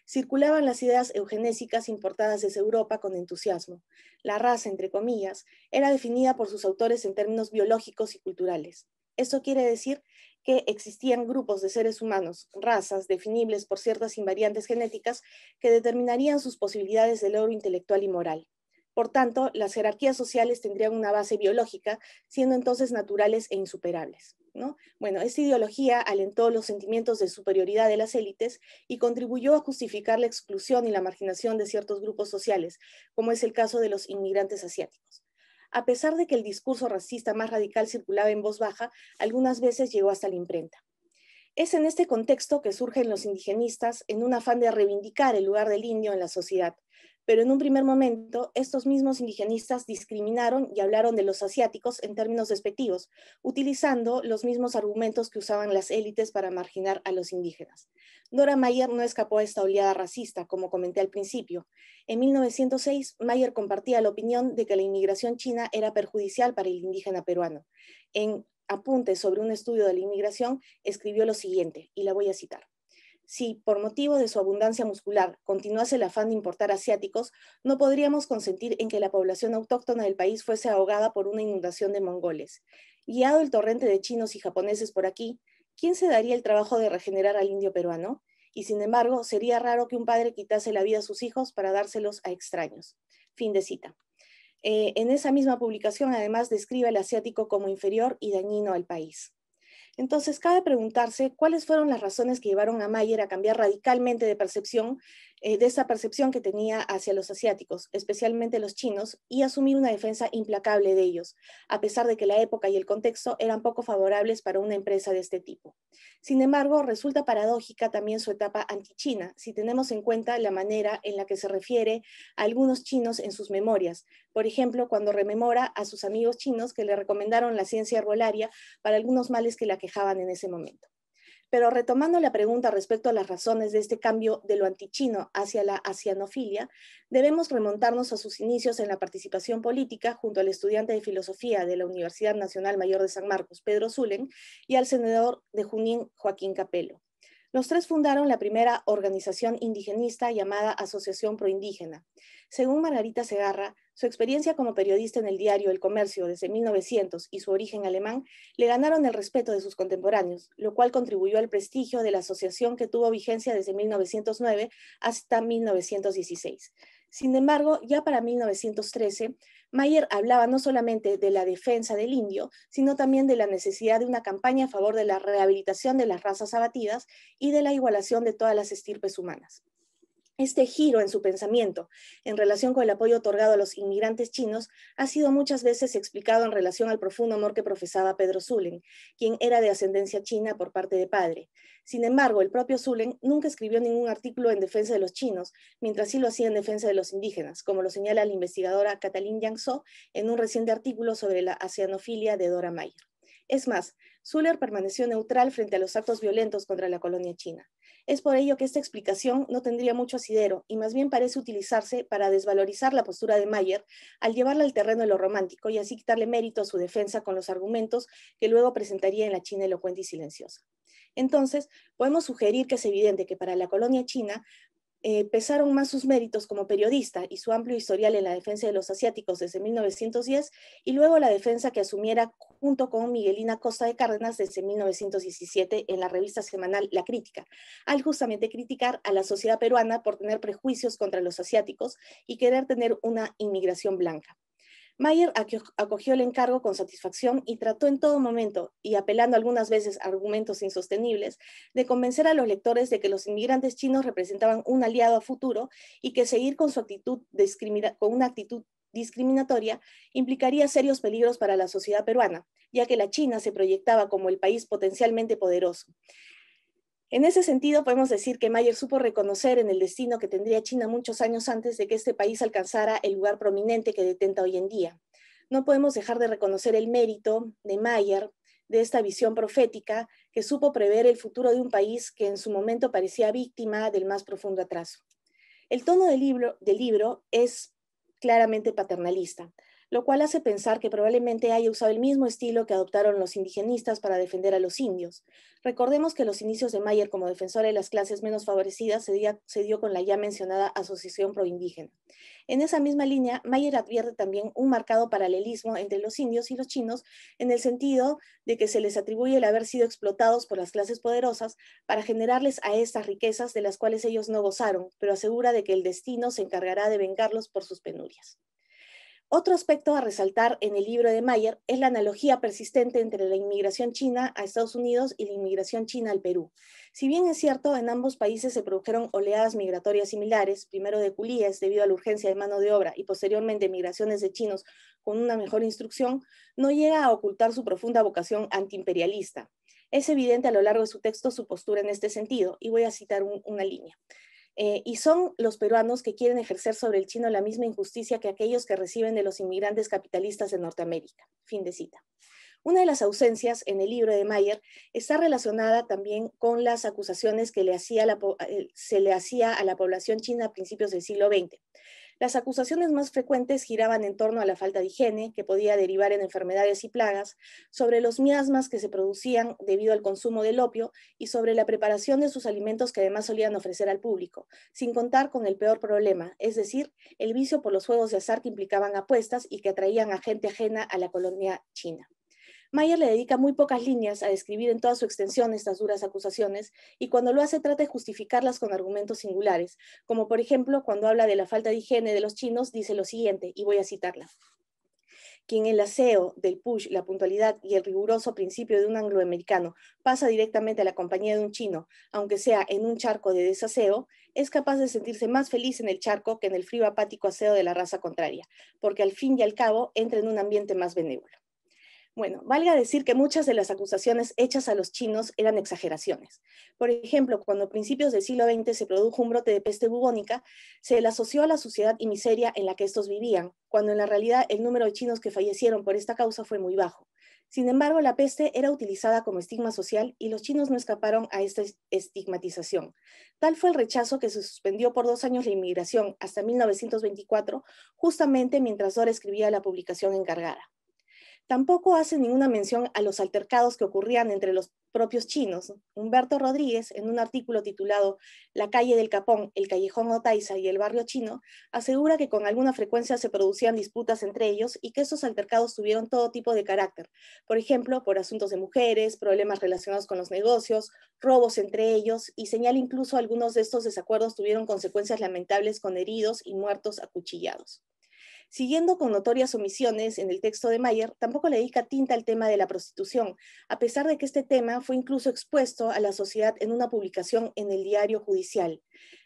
Circulaban las ideas eugenésicas importadas desde Europa con entusiasmo. La raza, entre comillas, era definida por sus autores en términos biológicos y culturales. Esto quiere decir que existían grupos de seres humanos, razas, definibles por ciertas invariantes genéticas que determinarían sus posibilidades de logro intelectual y moral. Por tanto, las jerarquías sociales tendrían una base biológica, siendo entonces naturales e insuperables, ¿no? Bueno, esta ideología alentó los sentimientos de superioridad de las élites y contribuyó a justificar la exclusión y la marginación de ciertos grupos sociales, como es el caso de los inmigrantes asiáticos. A pesar de que el discurso racista más radical circulaba en voz baja, algunas veces llegó hasta la imprenta. Es en este contexto que surgen los indigenistas en un afán de reivindicar el lugar del indio en la sociedad. Pero en un primer momento, estos mismos indigenistas discriminaron y hablaron de los asiáticos en términos despectivos, utilizando los mismos argumentos que usaban las élites para marginar a los indígenas. Dora Mayer no escapó a esta oleada racista, como comenté al principio. En 1906, Mayer compartía la opinión de que la inmigración china era perjudicial para el indígena peruano. En Apuntes sobre un estudio de la inmigración, escribió lo siguiente, y la voy a citar. Si, por motivo de su abundancia muscular, continuase el afán de importar asiáticos, no podríamos consentir en que la población autóctona del país fuese ahogada por una inundación de mongoles. Guiado el torrente de chinos y japoneses por aquí, ¿quién se daría el trabajo de regenerar al indio peruano? Y sin embargo, sería raro que un padre quitase la vida a sus hijos para dárselos a extraños. Fin de cita. En esa misma publicación, además, describe al asiático como inferior y dañino al país. Entonces, cabe preguntarse cuáles fueron las razones que llevaron a Mayer a cambiar radicalmente de percepción, de esa percepción que tenía hacia los asiáticos, especialmente los chinos, y asumir una defensa implacable de ellos, a pesar de que la época y el contexto eran poco favorables para una empresa de este tipo. Sin embargo, resulta paradójica también su etapa antichina, si tenemos en cuenta la manera en la que se refiere a algunos chinos en sus memorias. Por ejemplo, cuando rememora a sus amigos chinos que le recomendaron la ciencia herbolaria para algunos males que la quejaban en ese momento. Pero retomando la pregunta respecto a las razones de este cambio de lo antichino hacia la asianofilia, debemos remontarnos a sus inicios en la participación política junto al estudiante de filosofía de la Universidad Nacional Mayor de San Marcos, Pedro Zulen, y al senador de Junín, Joaquín Capello. Los tres fundaron la primera organización indigenista llamada Asociación Proindígena. Según Margarita Segarra, su experiencia como periodista en el diario El Comercio desde 1900 y su origen alemán le ganaron el respeto de sus contemporáneos, lo cual contribuyó al prestigio de la asociación que tuvo vigencia desde 1909 hasta 1916. Sin embargo, ya para 1913, Mayer hablaba no solamente de la defensa del indio, sino también de la necesidad de una campaña a favor de la rehabilitación de las razas abatidas y de la igualación de todas las estirpes humanas. Este giro en su pensamiento en relación con el apoyo otorgado a los inmigrantes chinos ha sido muchas veces explicado en relación al profundo amor que profesaba Pedro Zulem, quien era de ascendencia china por parte de padre. Sin embargo, el propio Zulem nunca escribió ningún artículo en defensa de los chinos, mientras sí lo hacía en defensa de los indígenas, como lo señala la investigadora Katalin Yang-so en un reciente artículo sobre la asianofilia de Dora Mayer. Es más, Zuller permaneció neutral frente a los actos violentos contra la colonia china. Es por ello que esta explicación no tendría mucho asidero y más bien parece utilizarse para desvalorizar la postura de Mayer al llevarla al terreno de lo romántico y así quitarle mérito a su defensa con los argumentos que luego presentaría en La China elocuente y silenciosa. Entonces, podemos sugerir que es evidente que para la colonia china pesaron más sus méritos como periodista y su amplio historial en la defensa de los asiáticos desde 1910 y luego la defensa que asumiera junto con Miguelina Costa de Cárdenas desde 1917 en la revista semanal La Crítica, al justamente criticar a la sociedad peruana por tener prejuicios contra los asiáticos y querer tener una inmigración blanca. Mayer acogió el encargo con satisfacción y trató en todo momento, y apelando algunas veces a argumentos insostenibles, de convencer a los lectores de que los inmigrantes chinos representaban un aliado a futuro y que seguir con su actitud con una actitud discriminatoria implicaría serios peligros para la sociedad peruana, ya que la China se proyectaba como el país potencialmente poderoso. En ese sentido, podemos decir que Mayer supo reconocer en el destino que tendría China muchos años antes de que este país alcanzara el lugar prominente que detenta hoy en día. No podemos dejar de reconocer el mérito de Mayer, de esta visión profética que supo prever el futuro de un país que en su momento parecía víctima del más profundo atraso. El tono del libro es claramente paternalista, lo cual hace pensar que probablemente haya usado el mismo estilo que adoptaron los indigenistas para defender a los indios. Recordemos que los inicios de Mayer como defensora de las clases menos favorecidas se dio con la ya mencionada Asociación Proindígena. En esa misma línea, Mayer advierte también un marcado paralelismo entre los indios y los chinos en el sentido de que se les atribuye el haber sido explotados por las clases poderosas para generarles a estas riquezas de las cuales ellos no gozaron, pero asegura de que el destino se encargará de vengarlos por sus penurias. Otro aspecto a resaltar en el libro de Mayer es la analogía persistente entre la inmigración china a Estados Unidos y la inmigración china al Perú. Si bien es cierto, en ambos países se produjeron oleadas migratorias similares, primero de culíes debido a la urgencia de mano de obra y posteriormente migraciones de chinos con una mejor instrucción, no llega a ocultar su profunda vocación antiimperialista. Es evidente a lo largo de su texto su postura en este sentido, y voy a citar una línea. Y son los peruanos que quieren ejercer sobre el chino la misma injusticia que aquellos que reciben de los inmigrantes capitalistas de Norteamérica. Fin de cita. Una de las ausencias en el libro de Mayer está relacionada también con las acusaciones que se le hacía a la población china a principios del siglo XX. Las acusaciones más frecuentes giraban en torno a la falta de higiene, que podía derivar en enfermedades y plagas, sobre los miasmas que se producían debido al consumo del opio y sobre la preparación de sus alimentos que además solían ofrecer al público, sin contar con el peor problema, es decir, el vicio por los juegos de azar que implicaban apuestas y que atraían a gente ajena a la colonia china. Mayer le dedica muy pocas líneas a describir en toda su extensión estas duras acusaciones y cuando lo hace trata de justificarlas con argumentos singulares, como por ejemplo cuando habla de la falta de higiene de los chinos dice lo siguiente, y voy a citarla. Quien el aseo del push, la puntualidad y el riguroso principio de un angloamericano pasa directamente a la compañía de un chino, aunque sea en un charco de desaseo, es capaz de sentirse más feliz en el charco que en el frío apático aseo de la raza contraria, porque al fin y al cabo entra en un ambiente más benévolo. Bueno, valga decir que muchas de las acusaciones hechas a los chinos eran exageraciones. Por ejemplo, cuando a principios del siglo XX se produjo un brote de peste bubónica, se le asoció a la suciedad y miseria en la que estos vivían, cuando en la realidad el número de chinos que fallecieron por esta causa fue muy bajo. Sin embargo, la peste era utilizada como estigma social y los chinos no escaparon a esta estigmatización. Tal fue el rechazo que se suspendió por 2 años la inmigración hasta 1924, justamente mientras Dora escribía la publicación encargada. Tampoco hace ninguna mención a los altercados que ocurrían entre los propios chinos. Humberto Rodríguez, en un artículo titulado La calle del Capón, el callejón Otaiza y el barrio chino, asegura que con alguna frecuencia se producían disputas entre ellos y que esos altercados tuvieron todo tipo de carácter. Por ejemplo, por asuntos de mujeres, problemas relacionados con los negocios, robos entre ellos, y señala incluso algunos de estos desacuerdos tuvieron consecuencias lamentables con heridos y muertos acuchillados. Siguiendo con notorias omisiones en el texto de Mayer, tampoco le dedica tinta al tema de la prostitución, a pesar de que este tema fue incluso expuesto a la sociedad en una publicación en el Diario Judicial.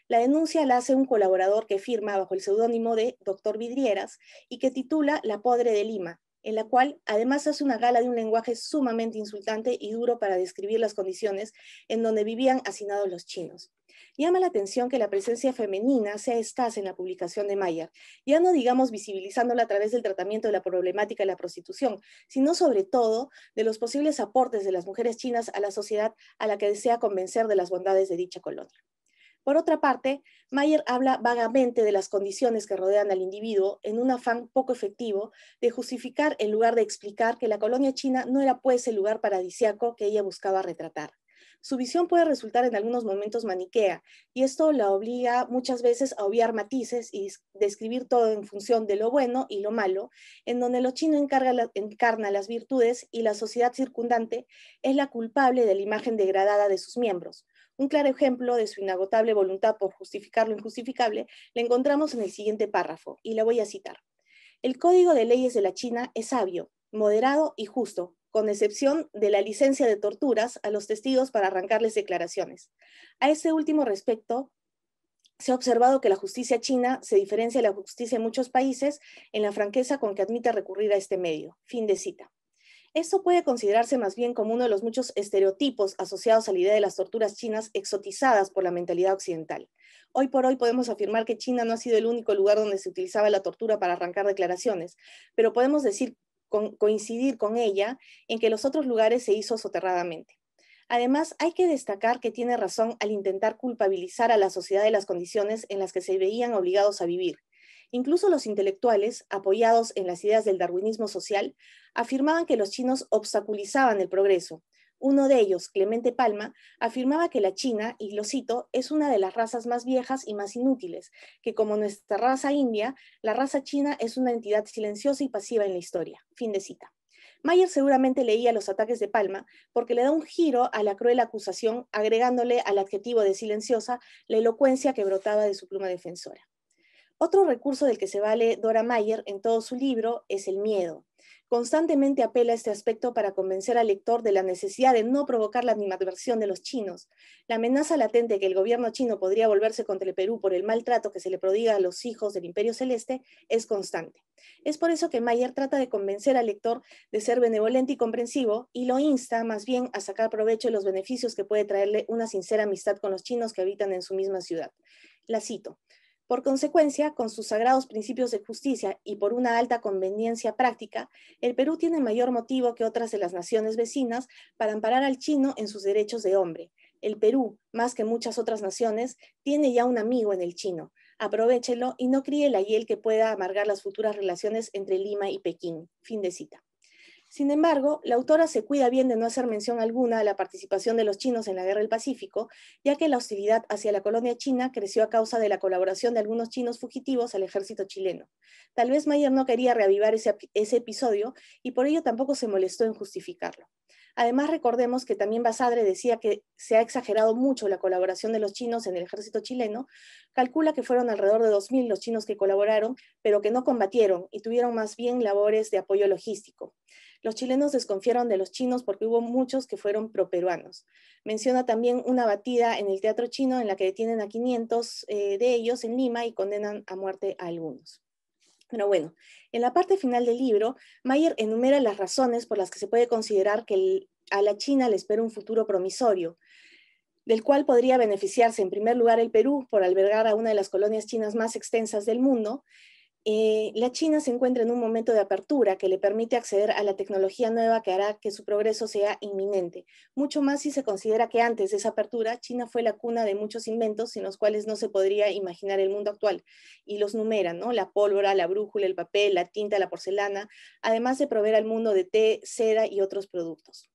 La denuncia la hace un colaborador que firma bajo el seudónimo de Dr. Vidrieras y que titula La Podre de Lima, en la cual además hace una gala de un lenguaje sumamente insultante y duro para describir las condiciones en donde vivían hacinados los chinos. Llama la atención que la presencia femenina sea escasa en la publicación de Mayer, ya no digamos visibilizándola a través del tratamiento de la problemática de la prostitución, sino sobre todo de los posibles aportes de las mujeres chinas a la sociedad a la que desea convencer de las bondades de dicha colonia. Por otra parte, Mayer habla vagamente de las condiciones que rodean al individuo en un afán poco efectivo de justificar en lugar de explicar que la colonia china no era pues el lugar paradisíaco que ella buscaba retratar. Su visión puede resultar en algunos momentos maniquea, y esto la obliga muchas veces a obviar matices y describir todo en función de lo bueno y lo malo, en donde lo chino encarna las virtudes y la sociedad circundante es la culpable de la imagen degradada de sus miembros. Un claro ejemplo de su inagotable voluntad por justificar lo injustificable le encontramos en el siguiente párrafo, y la voy a citar. El Código de Leyes de la China es sabio, moderado y justo, con excepción de la licencia de torturas a los testigos para arrancarles declaraciones. A este último respecto, se ha observado que la justicia china se diferencia de la justicia en muchos países en la franqueza con que admite recurrir a este medio. Fin de cita. Esto puede considerarse más bien como uno de los muchos estereotipos asociados a la idea de las torturas chinas exotizadas por la mentalidad occidental. Hoy por hoy podemos afirmar que China no ha sido el único lugar donde se utilizaba la tortura para arrancar declaraciones, pero podemos coincidir con ella en que los otros lugares se hizo soterradamente. Además, hay que destacar que tiene razón al intentar culpabilizar a la sociedad de las condiciones en las que se veían obligados a vivir. Incluso los intelectuales, apoyados en las ideas del darwinismo social, afirmaban que los chinos obstaculizaban el progreso. Uno de ellos, Clemente Palma, afirmaba que la China, y lo cito, es una de las razas más viejas y más inútiles, que como nuestra raza india, la raza china es una entidad silenciosa y pasiva en la historia. Fin de cita. Mayer seguramente leía los ataques de Palma porque le da un giro a la cruel acusación, agregándole al adjetivo de silenciosa la elocuencia que brotaba de su pluma defensora. Otro recurso del que se vale Dora Mayer en todo su libro es el miedo. Constantemente apela a este aspecto para convencer al lector de la necesidad de no provocar la animadversión de los chinos. La amenaza latente que el gobierno chino podría volverse contra el Perú por el maltrato que se le prodiga a los hijos del Imperio Celeste es constante. Es por eso que Mayer trata de convencer al lector de ser benevolente y comprensivo y lo insta más bien a sacar provecho de los beneficios que puede traerle una sincera amistad con los chinos que habitan en su misma ciudad. La cito. Por consecuencia, con sus sagrados principios de justicia y por una alta conveniencia práctica, el Perú tiene mayor motivo que otras de las naciones vecinas para amparar al chino en sus derechos de hombre. El Perú, más que muchas otras naciones, tiene ya un amigo en el chino. Aprovéchelo y no críe la hiel que pueda amargar las futuras relaciones entre Lima y Pekín. Fin de cita. Sin embargo, la autora se cuida bien de no hacer mención alguna a la participación de los chinos en la Guerra del Pacífico, ya que la hostilidad hacia la colonia china creció a causa de la colaboración de algunos chinos fugitivos al ejército chileno. Tal vez Mayer no quería reavivar ese episodio y por ello tampoco se molestó en justificarlo. Además, recordemos que también Basadre decía que se ha exagerado mucho la colaboración de los chinos en el ejército chileno. Calcula que fueron alrededor de 2.000 los chinos que colaboraron, pero que no combatieron y tuvieron más bien labores de apoyo logístico. Los chilenos desconfiaron de los chinos porque hubo muchos que fueron properuanos. Menciona también una batida en el teatro chino en la que detienen a 500 de ellos en Lima y condenan a muerte a algunos. Pero bueno, en la parte final del libro, Mayer enumera las razones por las que se puede considerar que a la China le espera un futuro promisorio, del cual podría beneficiarse en primer lugar el Perú por albergar a una de las colonias chinas más extensas del mundo. La China se encuentra en un momento de apertura que le permite acceder a la tecnología nueva que hará que su progreso sea inminente. Mucho más si se considera que antes de esa apertura, China fue la cuna de muchos inventos sin los cuales no se podría imaginar el mundo actual. Y los numeran, ¿no? La pólvora, la brújula, el papel, la tinta, la porcelana, además de proveer al mundo de té, seda y otros productos.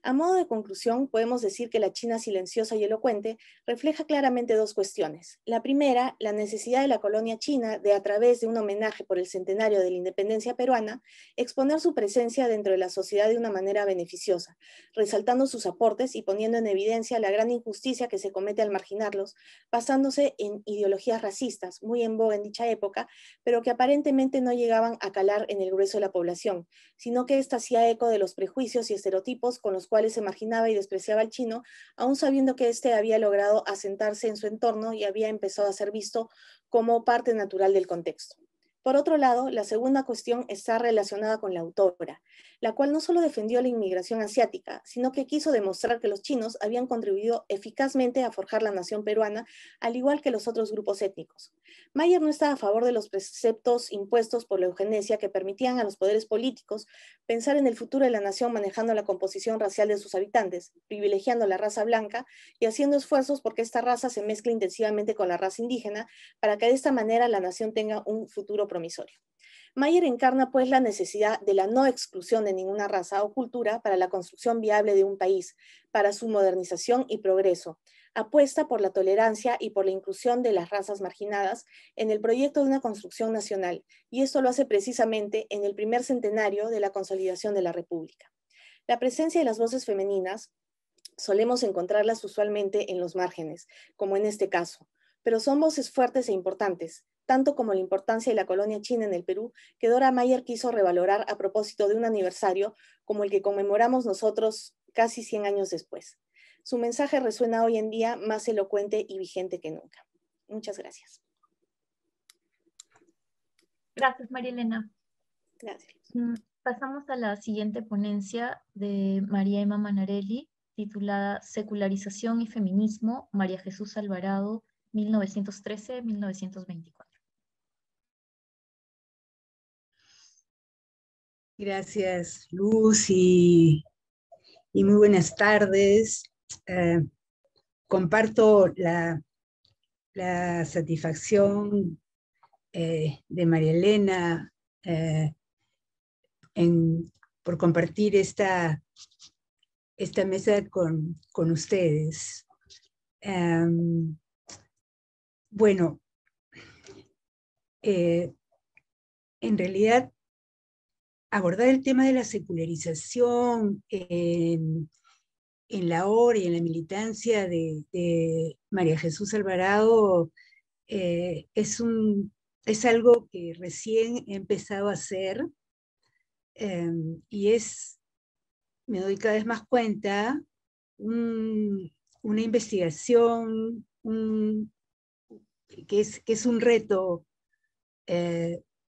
A modo de conclusión, podemos decir que la China silenciosa y elocuente refleja claramente dos cuestiones. La primera, la necesidad de la colonia china de, a través de un homenaje por el centenario de la independencia peruana, exponer su presencia dentro de la sociedad de una manera beneficiosa, resaltando sus aportes y poniendo en evidencia la gran injusticia que se comete al marginarlos, basándose en ideologías racistas, muy en boga en dicha época, pero que aparentemente no llegaban a calar en el grueso de la población, sino que ésta hacía eco de los prejuicios y estereotipos con los cuales se marginaba y despreciaba al chino, aún sabiendo que éste había logrado asentarse en su entorno y había empezado a ser visto como parte natural del contexto. Por otro lado, la segunda cuestión está relacionada con la autora, la cual no solo defendió la inmigración asiática, sino que quiso demostrar que los chinos habían contribuido eficazmente a forjar la nación peruana, al igual que los otros grupos étnicos. Mayer no estaba a favor de los preceptos impuestos por la eugenesia que permitían a los poderes políticos pensar en el futuro de la nación manejando la composición racial de sus habitantes, privilegiando la raza blanca y haciendo esfuerzos porque esta raza se mezcle intensivamente con la raza indígena para que de esta manera la nación tenga un futuro promisorio. Mayer encarna pues la necesidad de la no exclusión de ninguna raza o cultura para la construcción viable de un país, para su modernización y progreso. Apuesta por la tolerancia y por la inclusión de las razas marginadas en el proyecto de una construcción nacional, y esto lo hace precisamente en el primer centenario de la consolidación de la República. La presencia de las voces femeninas solemos encontrarlas usualmente en los márgenes, como en este caso, pero son voces fuertes e importantes, tanto como la importancia de la colonia china en el Perú, que Dora Mayer quiso revalorar a propósito de un aniversario como el que conmemoramos nosotros casi 100 años después. Su mensaje resuena hoy en día más elocuente y vigente que nunca. Muchas gracias.
Gracias, María Elena.
Gracias.
Pasamos a la siguiente ponencia de María Emma Manarelli, titulada Secularización y Feminismo, María Jesús Alvarado, 1913-1924.
Gracias, Luz, y muy buenas tardes. Comparto la satisfacción de María Elena por compartir esta mesa con ustedes. Bueno, en realidad, abordar el tema de la secularización en la obra y en la militancia de María Jesús Alvarado es algo que recién he empezado a hacer y me doy cada vez más cuenta, una investigación que es un reto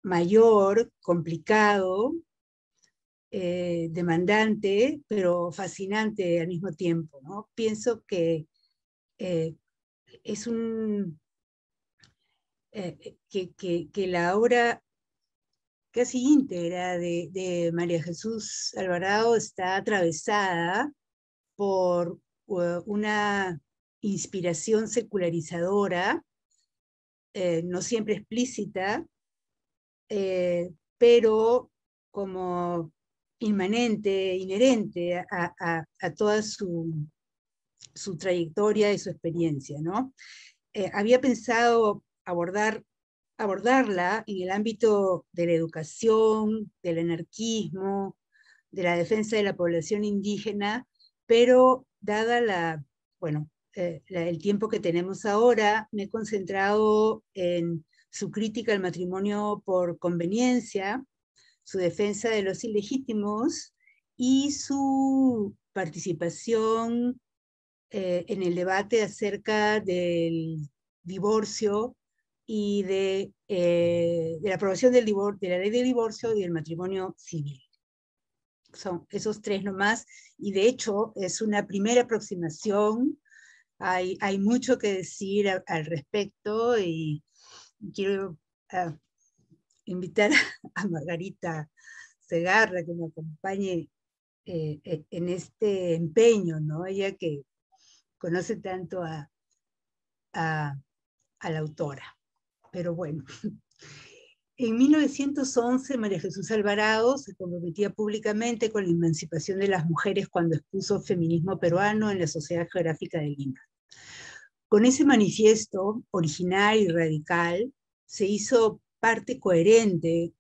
mayor, complicado, demandante, pero fascinante al mismo tiempo, ¿no? Pienso que es que la obra casi íntegra de María Jesús Alvarado está atravesada por una inspiración secularizadora, no siempre explícita, pero como inmanente, inherente a toda su trayectoria y su experiencia, ¿no? Había pensado abordarla en el ámbito de la educación, del anarquismo, de la defensa de la población indígena, pero dada el tiempo que tenemos ahora, me he concentrado en su crítica al matrimonio por conveniencia, su defensa de los ilegítimos y su participación en el debate acerca del divorcio y de la aprobación de la ley de divorcio y del matrimonio civil. Son esos tres nomás, y de hecho es una primera aproximación. Hay mucho que decir al respecto, y quiero invitar a Margarita Segarra que me acompañe en este empeño, ¿no? Ella que conoce tanto a la autora. Pero bueno, En 1911, María Jesús Alvarado se comprometía públicamente con la emancipación de las mujeres cuando expuso Feminismo Peruano en la Sociedad Geográfica de Lima. Con ese manifiesto original y radical, se hizo parte coherente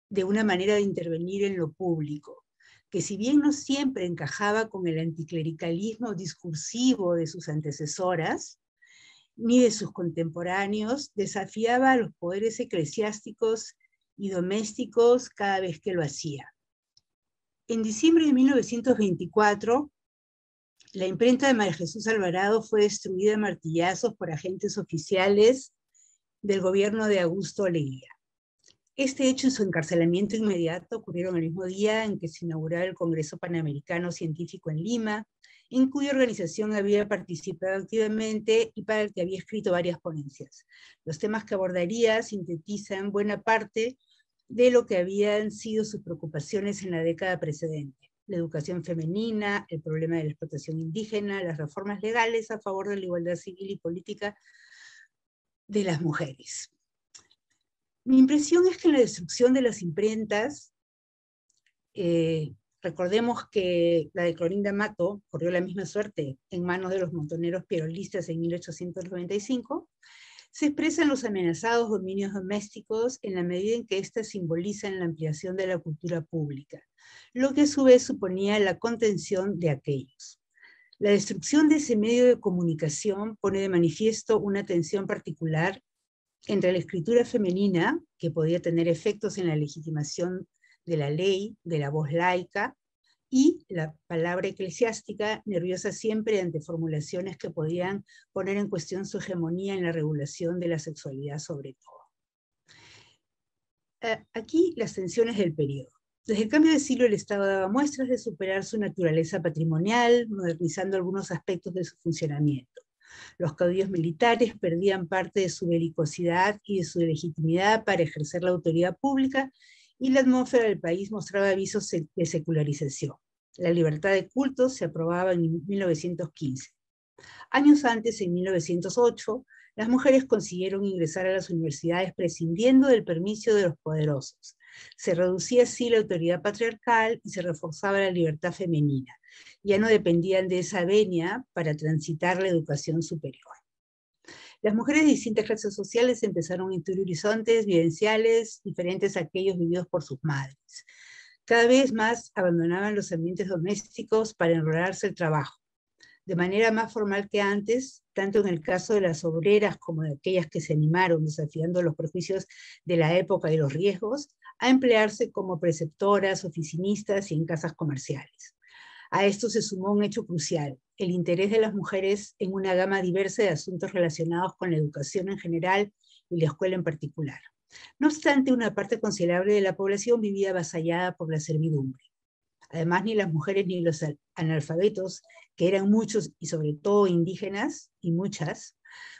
de una manera de intervenir en lo público, que si bien no siempre encajaba con el anticlericalismo discursivo de sus antecesoras, ni de sus contemporáneos, desafiaba a los poderes eclesiásticos y domésticos cada vez que lo hacía. En diciembre de 1924, la imprenta de María Jesús Alvarado fue destruida a martillazos por agentes oficiales del gobierno de Augusto Leguía. Este hecho y su encarcelamiento inmediato ocurrieron el mismo día en que se inauguraba el Congreso Panamericano Científico en Lima, en cuya organización había participado activamente y para el que había escrito varias ponencias. Los temas que abordaría sintetizan buena parte de lo que habían sido sus preocupaciones en la década precedente: la educación femenina, el problema de la explotación indígena, las reformas legales a favor de la igualdad civil y política de las mujeres. Mi impresión es que en la destrucción de las imprentas, recordemos que la de Clorinda Mato corrió la misma suerte en manos de los montoneros pierolistas en 1895, se expresan los amenazados dominios domésticos en la medida en que éstas simbolizan la ampliación de la cultura pública, lo que a su vez suponía la contención de aquellos. La destrucción de ese medio de comunicación pone de manifiesto una tensión particular entre la escritura femenina, que podía tener efectos en la legitimación de la ley, de la voz laica, y la palabra eclesiástica, nerviosa siempre ante formulaciones que podían poner en cuestión su hegemonía en la regulación de la sexualidad sobre todo. Aquí las tensiones del periodo. Desde el cambio de siglo, el Estado daba muestras de superar su naturaleza patrimonial, modernizando algunos aspectos de su funcionamiento. Los caudillos militares perdían parte de su belicosidad y de su legitimidad para ejercer la autoridad pública, y la atmósfera del país mostraba avisos de secularización. La libertad de culto se aprobaba en 1915. Años antes, en 1908, las mujeres consiguieron ingresar a las universidades prescindiendo del permiso de los poderosos. Se reducía así la autoridad patriarcal y se reforzaba la libertad femenina. Ya no dependían de esa venia para transitar la educación superior. Las mujeres de distintas clases sociales empezaron a intuir horizontes vivenciales diferentes a aquellos vividos por sus madres. Cada vez más abandonaban los ambientes domésticos para enrolarse al trabajo. De manera más formal que antes, tanto en el caso de las obreras como de aquellas que se animaron, desafiando los prejuicios de la época y los riesgos, a emplearse como preceptoras, oficinistas y en casas comerciales. A esto se sumó un hecho crucial: el interés de las mujeres en una gama diversa de asuntos relacionados con la educación en general y la escuela en particular. No obstante, una parte considerable de la población vivía avasallada por la servidumbre. Además, ni las mujeres ni los analfabetos, que eran muchos y sobre todo indígenas, y muchas,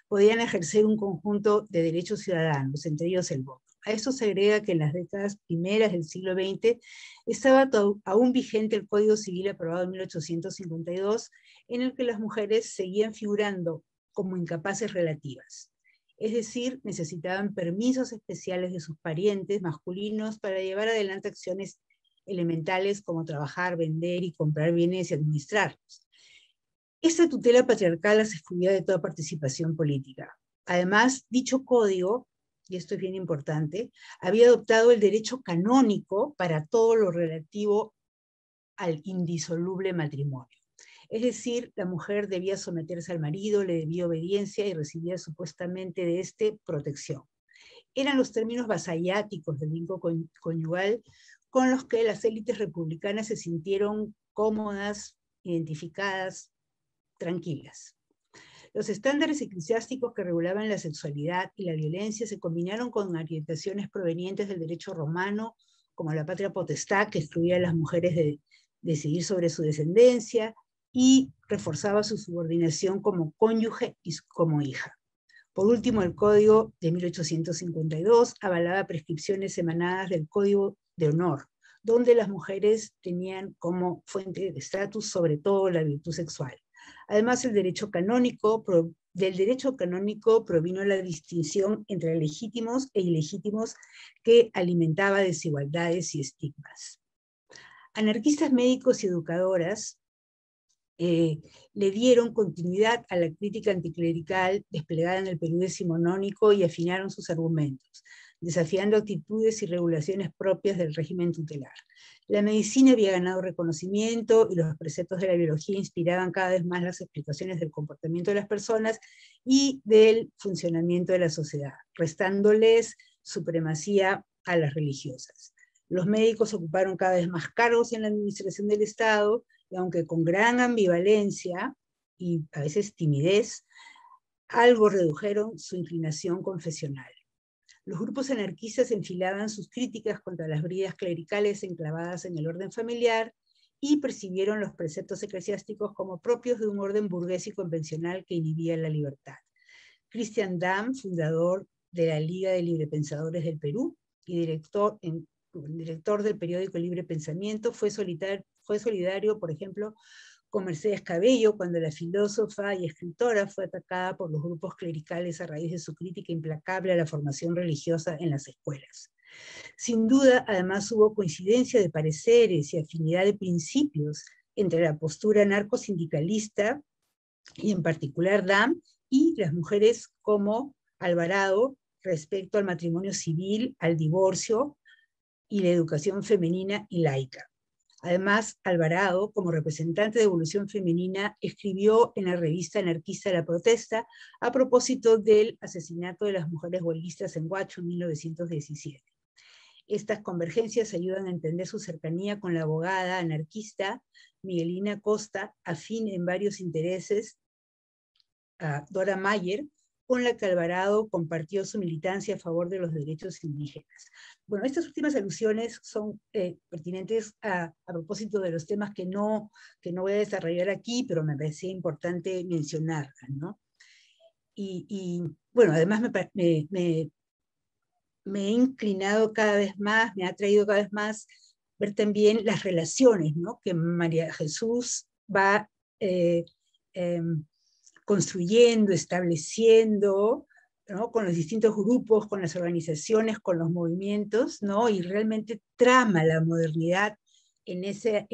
podían ejercer un conjunto de derechos ciudadanos, entre ellos el voto. A eso se agrega que en las décadas primeras del siglo XX estaba aún vigente el Código Civil aprobado en 1852, en el que las mujeres seguían figurando como incapaces relativas. Es decir, necesitaban permisos especiales de sus parientes masculinos para llevar adelante acciones elementales como trabajar, vender y comprar bienes y administrarlos. Esta tutela patriarcal las excluía de toda participación política. Además, dicho código, y esto es bien importante, había adoptado el derecho canónico para todo lo relativo al indisoluble matrimonio. Es decir, la mujer debía someterse al marido, le debía obediencia y recibía supuestamente de éste protección. Eran los términos vasalláticos del vínculo conyugal con los que las élites republicanas se sintieron cómodas, identificadas, tranquilas. Los estándares eclesiásticos que regulaban la sexualidad y la violencia se combinaron con orientaciones provenientes del derecho romano, como la patria potestad, que excluía a las mujeres de decidir sobre su descendencia y reforzaba su subordinación como cónyuge y como hija. Por último, el Código de 1852 avalaba prescripciones emanadas del Código de Honor, donde las mujeres tenían como fuente de estatus sobre todo la virtud sexual. Además, el derecho canónico Del derecho canónico provino la distinción entre legítimos e ilegítimos que alimentaba desigualdades y estigmas. Anarquistas médicos y educadoras le dieron continuidad a la crítica anticlerical desplegada en el Perú decimonónico y afinaron sus argumentos, desafiando actitudes y regulaciones propias del régimen tutelar. La medicina había ganado reconocimiento y los preceptos de la biología inspiraban cada vez más las explicaciones del comportamiento de las personas y del funcionamiento de la sociedad, restándoles supremacía a las religiosas. Los médicos ocuparon cada vez más cargos en la administración del Estado, y aunque con gran ambivalencia y a veces timidez, algo redujeron su inclinación confesional. Los grupos anarquistas enfilaban sus críticas contra las bridas clericales enclavadas en el orden familiar y percibieron los preceptos eclesiásticos como propios de un orden burgués y convencional que inhibía la libertad. Cristian Dam, fundador de la Liga de Librepensadores del Perú y director del periódico Libre Pensamiento, fue solidario, por ejemplo, con Mercedes Cabello cuando la filósofa y escritora fue atacada por los grupos clericales a raíz de su crítica implacable a la formación religiosa en las escuelas. Sin duda, además, hubo coincidencia de pareceres y afinidad de principios entre la postura anarcosindicalista y en particular Dam y las mujeres como Alvarado respecto al matrimonio civil, al divorcio y la educación femenina y laica. Además, Alvarado, como representante de Evolución Femenina, escribió en la revista anarquista La Protesta a propósito del asesinato de las mujeres huelguistas en Huacho en 1917. Estas convergencias ayudan a entender su cercanía con la abogada anarquista Miguelina Costa, afín en varios intereses a Dora Mayer, con la que Alvarado compartió su militancia a favor de los derechos indígenas. Bueno, estas últimas alusiones son pertinentes a propósito de los temas que no voy a desarrollar aquí, pero me parecía importante mencionarlas, ¿no? Y bueno, además me he inclinado cada vez más, me ha traído cada vez más ver también las relaciones, ¿no?, que María Jesús va construyendo, estableciendo, ¿no?, con los distintos grupos, con las organizaciones, con los movimientos, ¿no?, y realmente trama la modernidad en ese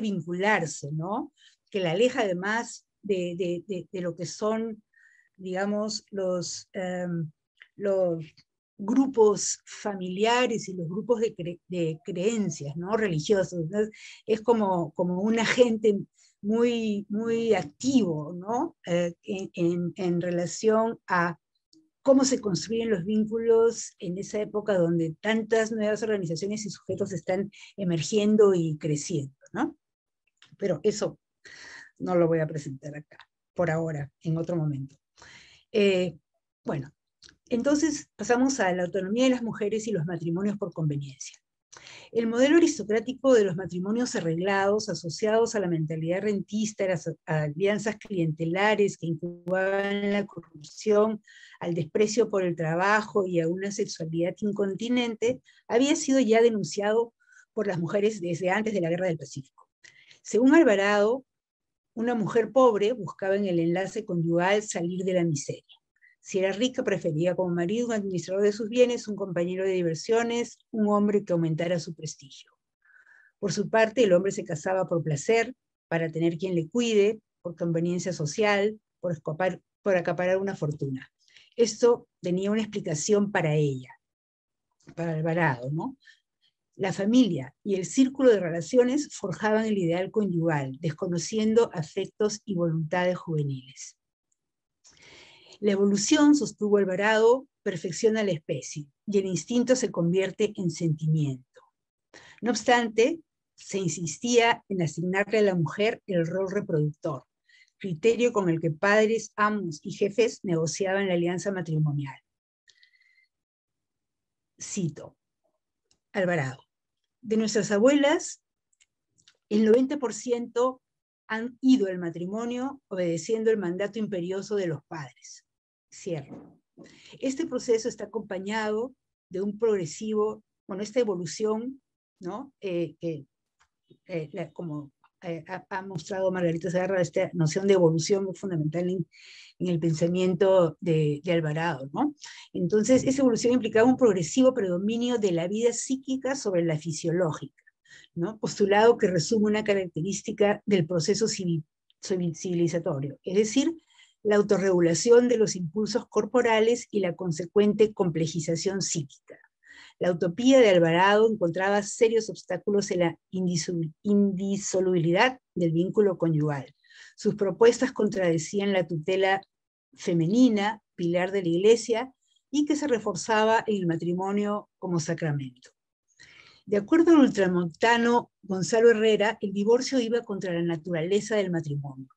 vincularse, ¿no?, que la aleja además de lo que son, digamos, los grupos familiares y los grupos de creencias, ¿no?, religiosos. Entonces, es como un agente muy, muy activo, ¿no?, en relación a cómo se construyen los vínculos en esa época donde tantas nuevas organizaciones y sujetos están emergiendo y creciendo, ¿no? Pero eso no lo voy a presentar acá, por ahora, en otro momento. Bueno, entonces pasamos a la autonomía de las mujeres y los matrimonios por conveniencia. El modelo aristocrático de los matrimonios arreglados, asociados a la mentalidad rentista, a las alianzas clientelares que incubaban la corrupción, al desprecio por el trabajo y a una sexualidad incontinente, había sido ya denunciado por las mujeres desde antes de la Guerra del Pacífico. Según Alvarado, una mujer pobre buscaba en el enlace conyugal salir de la miseria. Si era rica, prefería como marido un administrador de sus bienes, un compañero de diversiones, un hombre que aumentara su prestigio. Por su parte, el hombre se casaba por placer, para tener quien le cuide, por conveniencia social, por acaparar una fortuna. Esto tenía una explicación para ella, para Alvarado, ¿no? La familia y el círculo de relaciones forjaban el ideal conyugal, desconociendo afectos y voluntades juveniles. La evolución, sostuvo Alvarado, perfecciona la especie y el instinto se convierte en sentimiento. No obstante, se insistía en asignarle a la mujer el rol reproductor, criterio con el que padres, amos y jefes negociaban la alianza matrimonial. Cito, Alvarado: de nuestras abuelas, el 90% han ido al matrimonio obedeciendo el mandato imperioso de los padres. Cierro. Este proceso está acompañado de un progresivo, esta evolución, ¿no?, como ha mostrado Margarita Segarra esta noción de evolución muy fundamental en el pensamiento de Alvarado, ¿no? Entonces, esa evolución implicaba un progresivo predominio de la vida psíquica sobre la fisiológica, ¿no? Postulado que resume una característica del proceso civilizatorio, es decir, la autorregulación de los impulsos corporales y la consecuente complejización psíquica. La utopía de Alvarado encontraba serios obstáculos en la indisolubilidad del vínculo conyugal. Sus propuestas contradecían la tutela femenina, pilar de la Iglesia, y que se reforzaba en el matrimonio como sacramento. De acuerdo al ultramontano Gonzalo Herrera, el divorcio iba contra la naturaleza del matrimonio,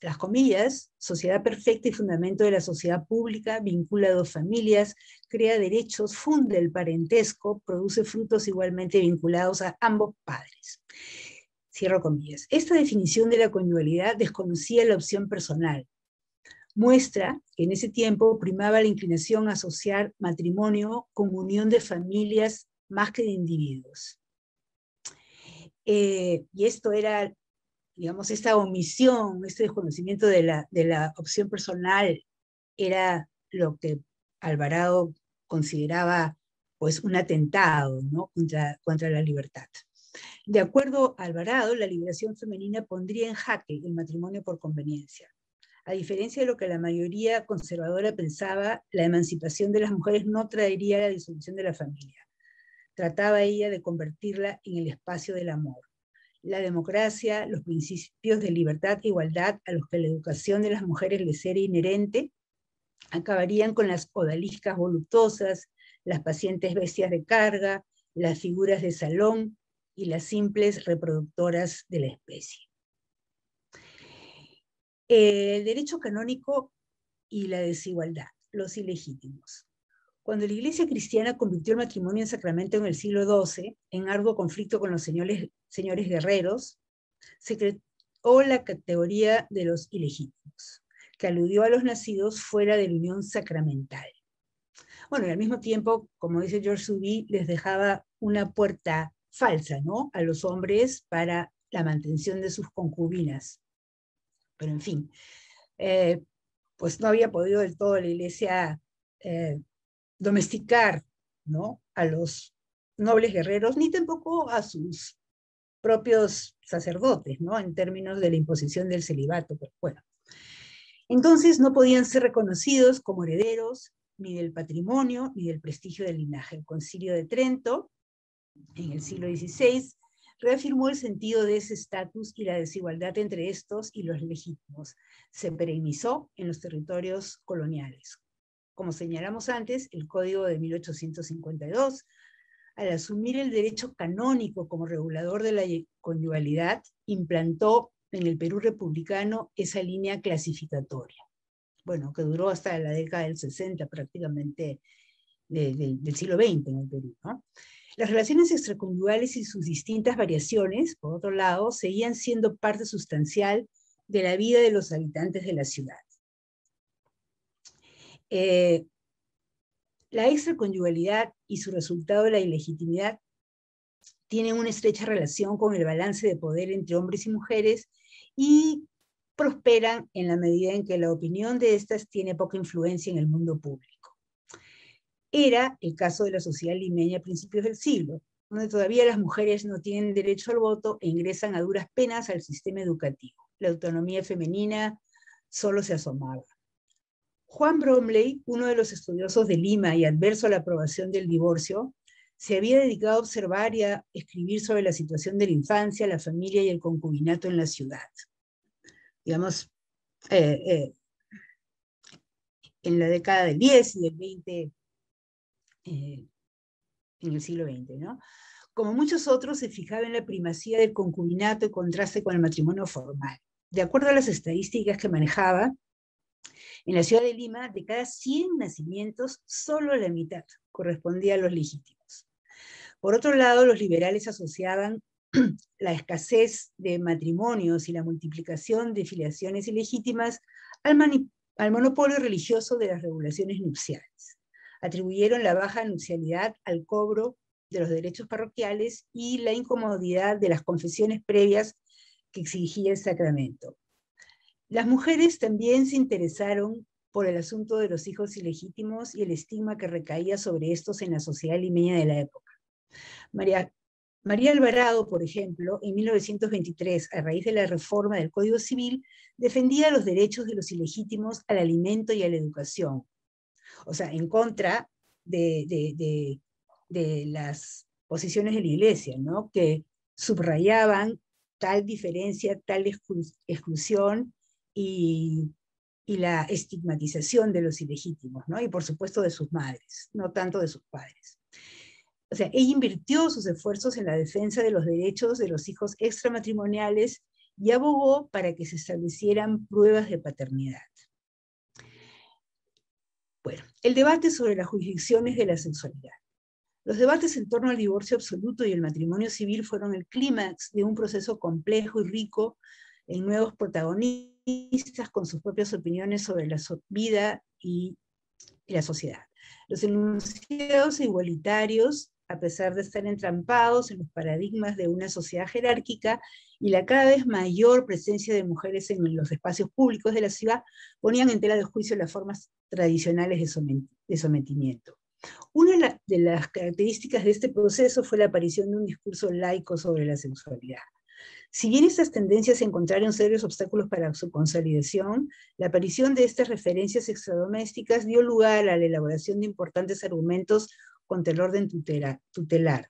las comillas, sociedad perfecta y fundamento de la sociedad pública, vincula a dos familias, crea derechos, funde el parentesco, produce frutos igualmente vinculados a ambos padres. Cierro comillas. Esta definición de la conyugalidad desconocía la opción personal. Muestra que en ese tiempo primaba la inclinación a asociar matrimonio con unión de familias más que de individuos. Y esto era, digamos, esta omisión, este desconocimiento de la opción personal era lo que Alvarado consideraba pues un atentado, ¿no? contra la libertad. De acuerdo a Alvarado, la liberación femenina pondría en jaque el matrimonio por conveniencia. A diferencia de lo que la mayoría conservadora pensaba, la emancipación de las mujeres no traería la disolución de la familia. Trataba ella de convertirla en el espacio del amor. La democracia, los principios de libertad e igualdad a los que la educación de las mujeres les era inherente, acabarían con las odaliscas voluptuosas, las pacientes bestias de carga, las figuras de salón y las simples reproductoras de la especie. El derecho canónico y la desigualdad, los ilegítimos. Cuando la Iglesia cristiana convirtió el matrimonio en sacramento en el siglo XII, en arduo conflicto con los señores guerreros, se creó la categoría de los ilegítimos, que aludió a los nacidos fuera de la unión sacramental. Bueno, y al mismo tiempo, como dice George Suby, les dejaba una puerta falsa, ¿no?, a los hombres para la mantención de sus concubinas. Pero en fin, pues no había podido del todo la Iglesia domesticar, ¿no?, a los nobles guerreros, ni tampoco a sus propios sacerdotes, ¿no?, en términos de la imposición del celibato. Pero bueno, entonces no podían ser reconocidos como herederos ni del patrimonio ni del prestigio del linaje. El Concilio de Trento, en el siglo XVI, reafirmó el sentido de ese estatus y la desigualdad entre estos y los legítimos. Se perennizó en los territorios coloniales. Como señalamos antes, el Código de 1852, al asumir el derecho canónico como regulador de la conyugalidad, implantó en el Perú republicano esa línea clasificatoria. Bueno, que duró hasta la década del 60 prácticamente del siglo XX en el Perú, ¿no? Las relaciones extraconyugales y sus distintas variaciones, por otro lado, seguían siendo parte sustancial de la vida de los habitantes de la ciudad. La extraconyugalidad y su resultado de la ilegitimidad tienen una estrecha relación con el balance de poder entre hombres y mujeres y prosperan en la medida en que la opinión de estas tiene poca influencia en el mundo público. Era el caso de la sociedad limeña a principios del siglo, donde todavía las mujeres no tienen derecho al voto e ingresan a duras penas al sistema educativo. La autonomía femenina solo se asomaba. Juan Bromley, uno de los estudiosos de Lima y adverso a la aprobación del divorcio, se había dedicado a observar y a escribir sobre la situación de la infancia, la familia y el concubinato en la ciudad. Digamos, en la década del 10 y del 20 en el siglo XX, ¿no? Como muchos otros, se fijaba en la primacía del concubinato en contraste con el matrimonio formal. De acuerdo a las estadísticas que manejaba, en la ciudad de Lima, de cada 100 nacimientos, solo la mitad correspondía a los legítimos. Por otro lado, los liberales asociaban la escasez de matrimonios y la multiplicación de filiaciones ilegítimas al monopolio religioso de las regulaciones nupciales. Atribuyeron la baja nupcialidad al cobro de los derechos parroquiales y la incomodidad de las confesiones previas que exigía el sacramento. Las mujeres también se interesaron por el asunto de los hijos ilegítimos y el estigma que recaía sobre estos en la sociedad limeña de la época. María Alvarado, por ejemplo, en 1923, a raíz de la reforma del Código Civil, defendía los derechos de los ilegítimos al alimento y a la educación. O sea, en contra de las posiciones de la Iglesia, ¿no? Que subrayaban tal diferencia, tal exclusión y la estigmatización de los ilegítimos, ¿no? Y por supuesto de sus madres, no tanto de sus padres. O sea, ella invirtió sus esfuerzos en la defensa de los derechos de los hijos extramatrimoniales y abogó para que se establecieran pruebas de paternidad. Bueno, el debate sobre las jurisdicciones de la sexualidad. Los debates en torno al divorcio absoluto y el matrimonio civil fueron el clímax de un proceso complejo y rico en nuevos protagonistas con sus propias opiniones sobre la vida y la sociedad. Los enunciados igualitarios, a pesar de estar entrampados en los paradigmas de una sociedad jerárquica y la cada vez mayor presencia de mujeres en los espacios públicos de la ciudad, ponían en tela de juicio las formas tradicionales de sometimiento. Una de las características de este proceso fue la aparición de un discurso laico sobre la sexualidad. Si bien estas tendencias encontraron serios obstáculos para su consolidación, la aparición de estas referencias extradomésticas dio lugar a la elaboración de importantes argumentos contra el orden tutelar.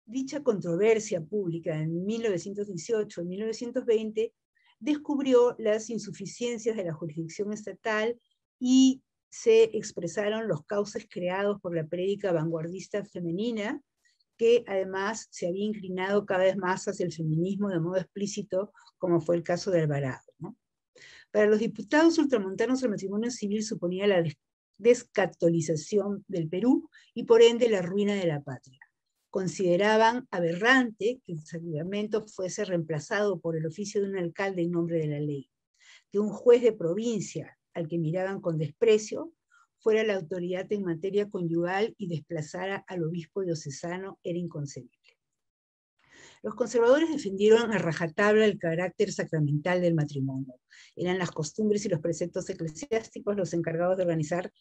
Dicha controversia pública en 1918 y 1920 descubrió las insuficiencias de la jurisdicción estatal y se expresaron los cauces creados por la prédica vanguardista femenina, que además se había inclinado cada vez más hacia el feminismo de modo explícito, como fue el caso de Alvarado, ¿no? Para los diputados ultramontanos, el matrimonio civil suponía la descatolización del Perú y por ende la ruina de la patria. Consideraban aberrante que el sacramento fuese reemplazado por el oficio de un alcalde en nombre de la ley, que un juez de provincia al que miraban con desprecio fuera la autoridad en materia conyugal y desplazara al obispo diocesano era inconcebible. Los conservadores defendieron a rajatabla el carácter sacramental del matrimonio. Eran las costumbres y los preceptos eclesiásticos los encargados de organizar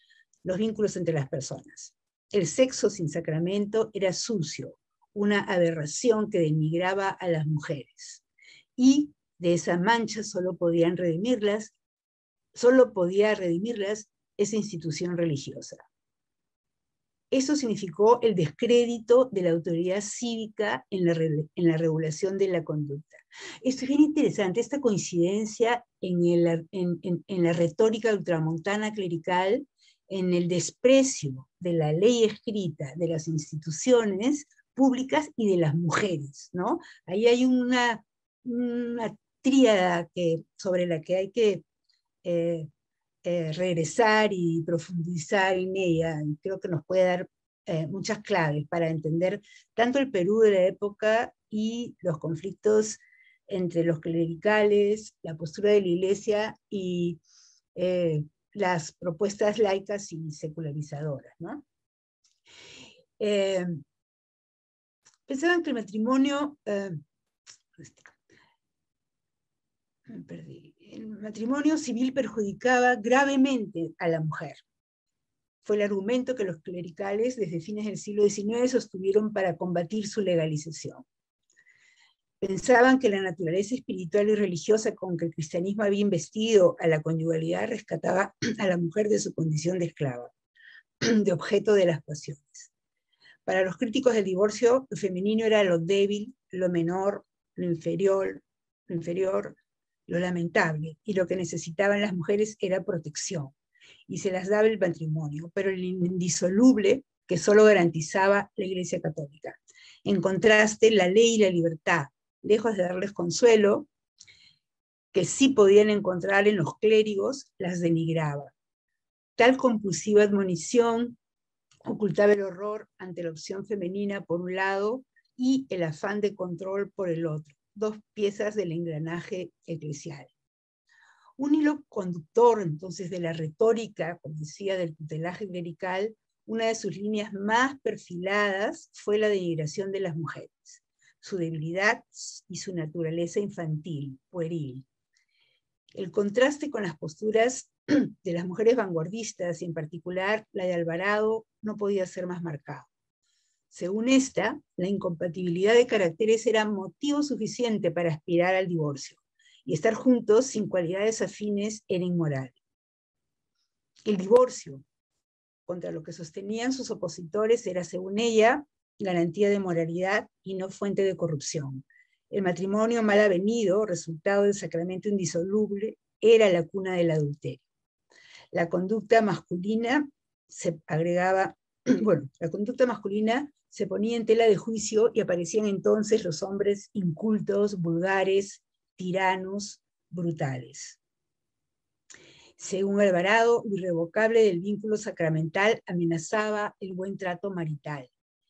los vínculos entre las personas. El sexo sin sacramento era sucio, una aberración que denigraba a las mujeres. Y de esa mancha solo podía redimirlas esa institución religiosa. Eso significó el descrédito de la autoridad cívica en la regulación de la conducta. Esto es bien interesante, esta coincidencia en la retórica ultramontana clerical, en el desprecio de la ley escrita, de las instituciones públicas y de las mujeres, ¿no? Ahí hay una tríada sobre la que hay que regresar y profundizar en ella. Creo que nos puede dar muchas claves para entender tanto el Perú de la época y los conflictos entre los clericales, la postura de la Iglesia y las propuestas laicas y secularizadoras, ¿no? Pensaban que el matrimonio el matrimonio civil perjudicaba gravemente a la mujer. Fue el argumento que los clericales desde fines del siglo XIX sostuvieron para combatir su legalización. Pensaban que la naturaleza espiritual y religiosa con que el cristianismo había investido a la conyugalidad rescataba a la mujer de su condición de esclava, de objeto de las pasiones. Para los críticos del divorcio, lo femenino era lo débil, lo menor, lo inferior, lo lamentable, y lo que necesitaban las mujeres era protección, y se las daba el matrimonio, pero el indisoluble que solo garantizaba la Iglesia Católica. En contraste, la ley y la libertad, lejos de darles consuelo, que sí podían encontrar en los clérigos, las denigraba. Tal compulsiva admonición ocultaba el horror ante la opción femenina por un lado y el afán de control por el otro, dos piezas del engranaje eclesial. Un hilo conductor, entonces, de la retórica, como decía, del tutelaje clerical, Una de sus líneas más perfiladas fue la denigración de las mujeres, su debilidad y su naturaleza infantil, pueril. El contraste con las posturas de las mujeres vanguardistas, y en particular la de Alvarado, no podía ser más marcado. Según esta, la incompatibilidad de caracteres era motivo suficiente para aspirar al divorcio, y estar juntos sin cualidades afines era inmoral. El divorcio, contra lo que sostenían sus opositores, era, según ella, garantía de moralidad y no fuente de corrupción. El matrimonio mal avenido, resultado del sacramento indisoluble, era la cuna del adulterio. La conducta masculina se agregaba, bueno, la conducta masculina se ponía en tela de juicio y aparecían entonces los hombres incultos, vulgares, tiranos, brutales. Según Alvarado, lo irrevocable del vínculo sacramental amenazaba el buen trato marital.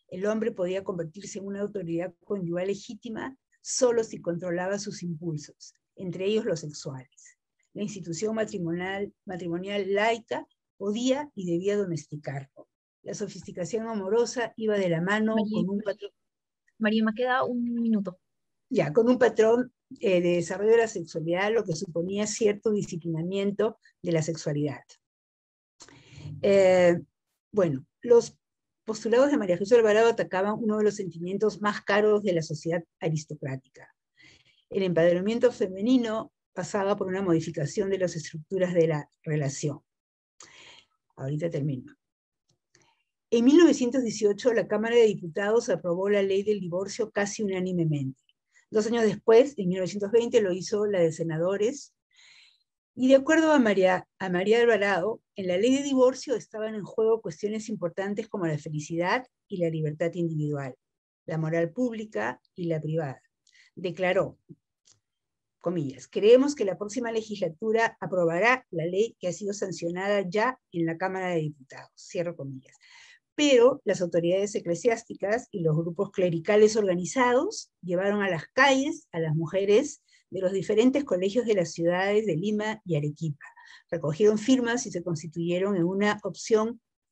El hombre podía convertirse en una autoridad conyugal legítima solo si controlaba sus impulsos, entre ellos los sexuales. La institución matrimonial laica podía y debía domesticarlo. La sofisticación amorosa iba de la mano con un patrón.
María, me queda un minuto.
Ya, con un patrón de desarrollo de la sexualidad, lo que suponía cierto disciplinamiento de la sexualidad. Bueno, los postulados de María Jesús Alvarado atacaban uno de los sentimientos más caros de la sociedad aristocrática. El empoderamiento femenino pasaba por una modificación de las estructuras de la relación. Ahorita termino. En 1918, la Cámara de Diputados aprobó la ley del divorcio casi unánimemente. 2 años después, en 1920, lo hizo la de senadores. Y de acuerdo a María Alvarado, en la ley de divorcio estaban en juego cuestiones importantes como la felicidad y la libertad individual, la moral pública y la privada. Declaró, comillas, creemos que la próxima legislatura aprobará la ley que ha sido sancionada ya en la Cámara de Diputados, cierro comillas. Pero las autoridades eclesiásticas y los grupos clericales organizados llevaron a las calles a las mujeres de los diferentes colegios de las ciudades de Lima y Arequipa. Recogieron firmas y se constituyeron en una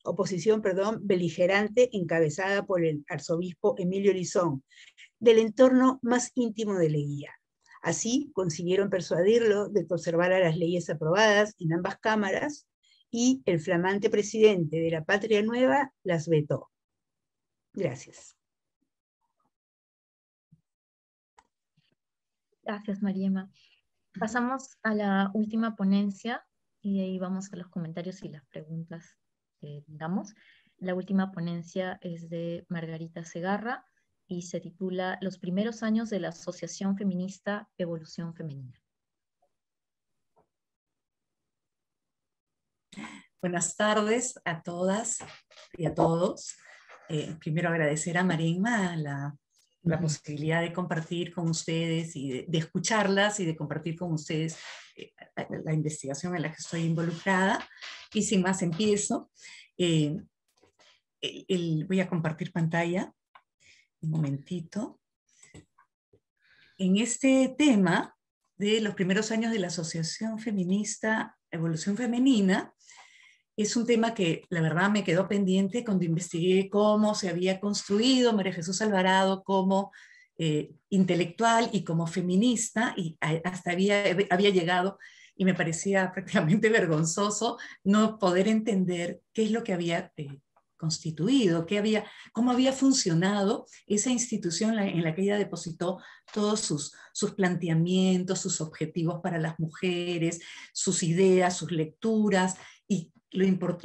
oposición beligerante encabezada por el arzobispo Emilio Lizón, del entorno más íntimo de Leguía. Así consiguieron persuadirlo de conservar las leyes aprobadas en ambas cámaras, y el flamante presidente de la Patria Nueva las vetó. Gracias.
Gracias, Mariema. Pasamos a la última ponencia y de ahí vamos a los comentarios y las preguntas que tengamos. La última ponencia es de Margarita Segarra y se titula Los primeros años de la Asociación Feminista Evolución Femenina.
Buenas tardes a todas y a todos. Primero agradecer a Mariema la posibilidad de compartir con ustedes y de escucharlas y de compartir con ustedes la investigación en la que estoy involucrada. Y sin más empiezo. Voy a compartir pantalla. Un momentito. En este tema de los primeros años de la Asociación Feminista Evolución Femenina, es un tema que la verdad me quedó pendiente cuando investigué cómo se había construido María Jesús Alvarado como intelectual y como feminista, y hasta había llegado, y me parecía prácticamente vergonzoso no poder entender qué es lo que había constituido, cómo había funcionado esa institución en la que ella depositó todos sus planteamientos, sus objetivos para las mujeres, sus ideas, sus lecturas, y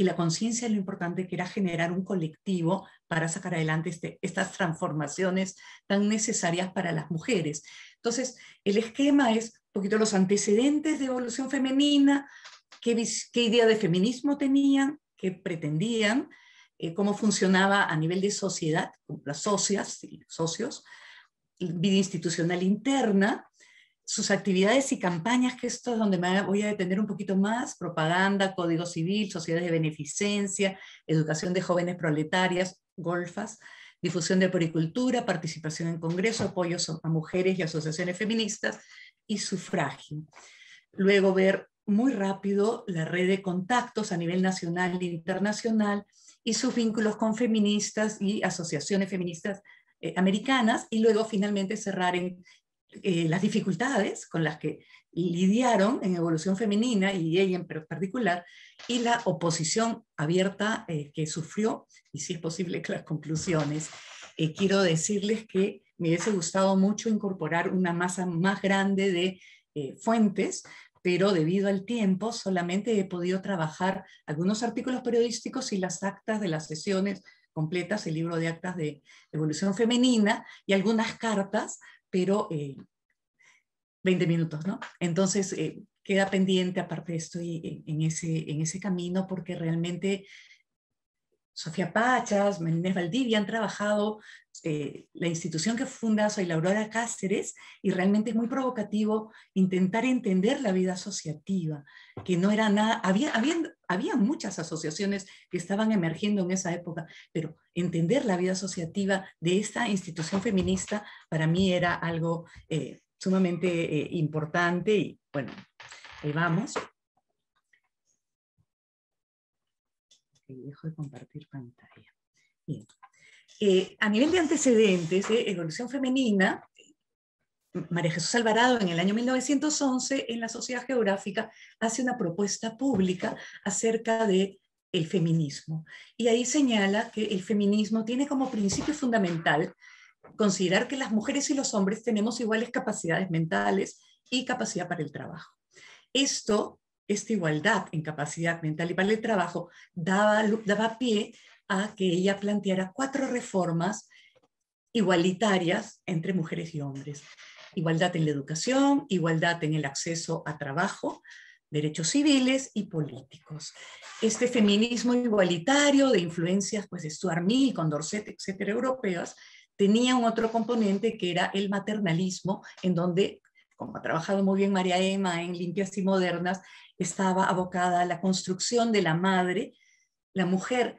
la conciencia de lo importante que era generar un colectivo para sacar adelante estas transformaciones tan necesarias para las mujeres. Entonces, el esquema es un poquito los antecedentes de evolución femenina, qué idea de feminismo tenían, qué pretendían, cómo funcionaba a nivel de sociedad, las socias y socios, vida institucional interna, sus actividades y campañas, que esto es donde me voy a detener un poquito más: propaganda, código civil, sociedades de beneficencia, educación de jóvenes proletarias, golfas, difusión de poricultura, participación en congreso, apoyos a mujeres y asociaciones feministas y sufragio. Luego ver muy rápido la red de contactos a nivel nacional e internacional y sus vínculos con feministas y asociaciones feministas americanas, y luego finalmente cerrar en las dificultades con las que lidiaron en Evolución Femenina, y ella en particular, y la oposición abierta que sufrió, y si es posible que las conclusiones. Quiero decirles que me hubiese gustado mucho incorporar una masa más grande de fuentes, pero debido al tiempo solamente he podido trabajar algunos artículos periodísticos y las actas de las sesiones completas, el libro de actas de Evolución Femenina, y algunas cartas, pero 20 minutos, ¿no? Entonces, queda pendiente, aparte estoy en ese camino, porque realmente Sofía Pachas, Inés Valdivia han trabajado, la institución que funda Soy la Aurora Cáceres, y realmente es muy provocativo intentar entender la vida asociativa, que no era nada, había muchas asociaciones que estaban emergiendo en esa época, pero entender la vida asociativa de esta institución feminista para mí era algo sumamente importante, y bueno, ahí vamos. Dejo de compartir pantalla. Bien. A nivel de antecedentes de Evolución Femenina, María Jesús Alvarado en el año 1911 en la Sociedad Geográfica hace una propuesta pública acerca de el feminismo, y ahí señala que el feminismo tiene como principio fundamental considerar que las mujeres y los hombres tenemos iguales capacidades mentales y capacidad para el trabajo. Esta igualdad en capacidad mental y para el trabajo daba pie a que ella planteara 4 reformas igualitarias entre mujeres y hombres. Igualdad en la educación, igualdad en el acceso a trabajo, derechos civiles y políticos. Este feminismo igualitario de influencias pues, de Stuart Mill, Condorcet, etcétera, europeas, tenía un otro componente que era el maternalismo, en donde, como ha trabajado muy bien María Emma en Limpias y Modernas, estaba abocada a la construcción de la madre, la mujer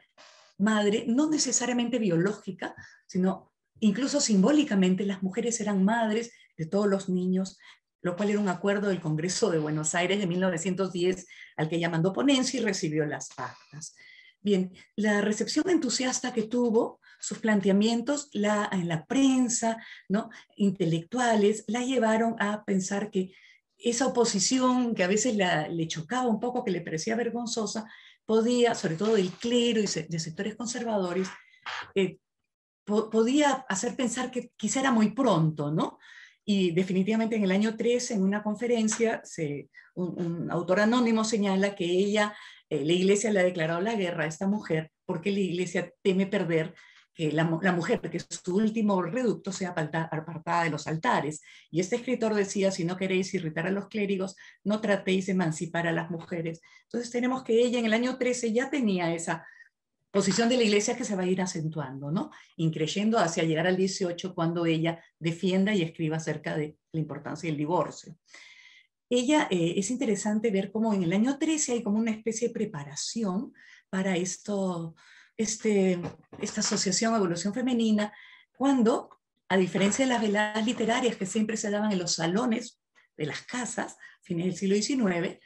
madre, no necesariamente biológica, sino incluso simbólicamente las mujeres eran madres de todos los niños, lo cual era un acuerdo del Congreso de Buenos Aires de 1910, al que ella mandó ponencia y recibió las actas. Bien, la recepción entusiasta que tuvo, sus planteamientos en la prensa, ¿no? Intelectuales, la llevaron a pensar que esa oposición que a veces le chocaba un poco, que le parecía vergonzosa, podía, sobre todo del clero y de sectores conservadores, podía hacer pensar que quizá era muy pronto, ¿no? Y definitivamente en el año 13, en una conferencia, un autor anónimo señala que la Iglesia le ha declarado la guerra a esta mujer porque la Iglesia teme perder que la mujer, que es su último reducto, sea apartada de los altares. Y este escritor decía, si no queréis irritar a los clérigos, no tratéis de emancipar a las mujeres. Entonces tenemos que ella en el año 13 ya tenía esa posición de la Iglesia que se va a ir acentuando, ¿no? Increyendo hacia llegar al 18, cuando ella defienda y escriba acerca de la importancia del divorcio. Ella, es interesante ver cómo en el año 13 hay como una especie de preparación para esta asociación Evolución Femenina, cuando, a diferencia de las veladas literarias que siempre se daban en los salones de las casas, fines del siglo XIX,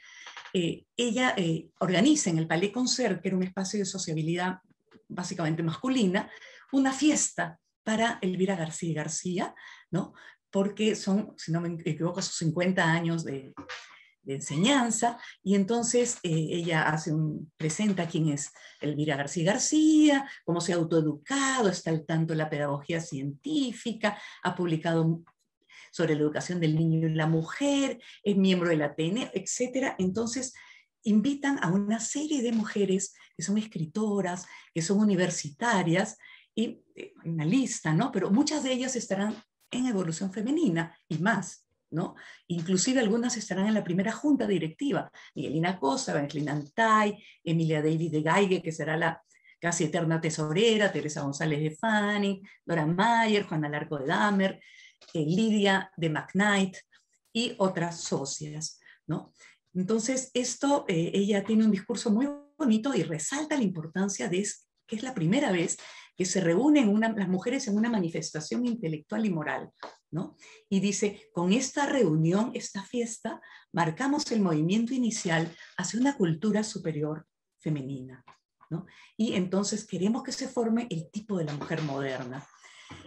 ella organiza en el Palais Concert, que era un espacio de sociabilidad básicamente masculina, una fiesta para Elvira García García, ¿no? Porque son, si no me equivoco, sus 50 años de enseñanza, y entonces ella presenta quién es Elvira García García, cómo se ha autoeducado, está al tanto de la pedagogía científica, ha publicado sobre la educación del niño y la mujer, es miembro del Ateneo, etc. Entonces, invitan a una serie de mujeres que son escritoras, que son universitarias, y una lista, ¿no? Pero muchas de ellas estarán en Evolución Femenina y más, ¿no? Inclusive algunas estarán en la primera junta directiva. Miguelina Cosa, Evangelina Antay, Emilia David de Gaigue, que será la casi eterna tesorera, Teresa González de Fanning, Dora Mayer, Juana Larco de Dahmer, Lidia de McKnight y otras socias, ¿no? Entonces, ella tiene un discurso muy bonito y resalta la importancia de que es la primera vez que se reúnen las mujeres en una manifestación intelectual y moral, ¿no? Y dice, con esta reunión, esta fiesta, marcamos el movimiento inicial hacia una cultura superior femenina, ¿no? Y entonces queremos que se forme el tipo de la mujer moderna.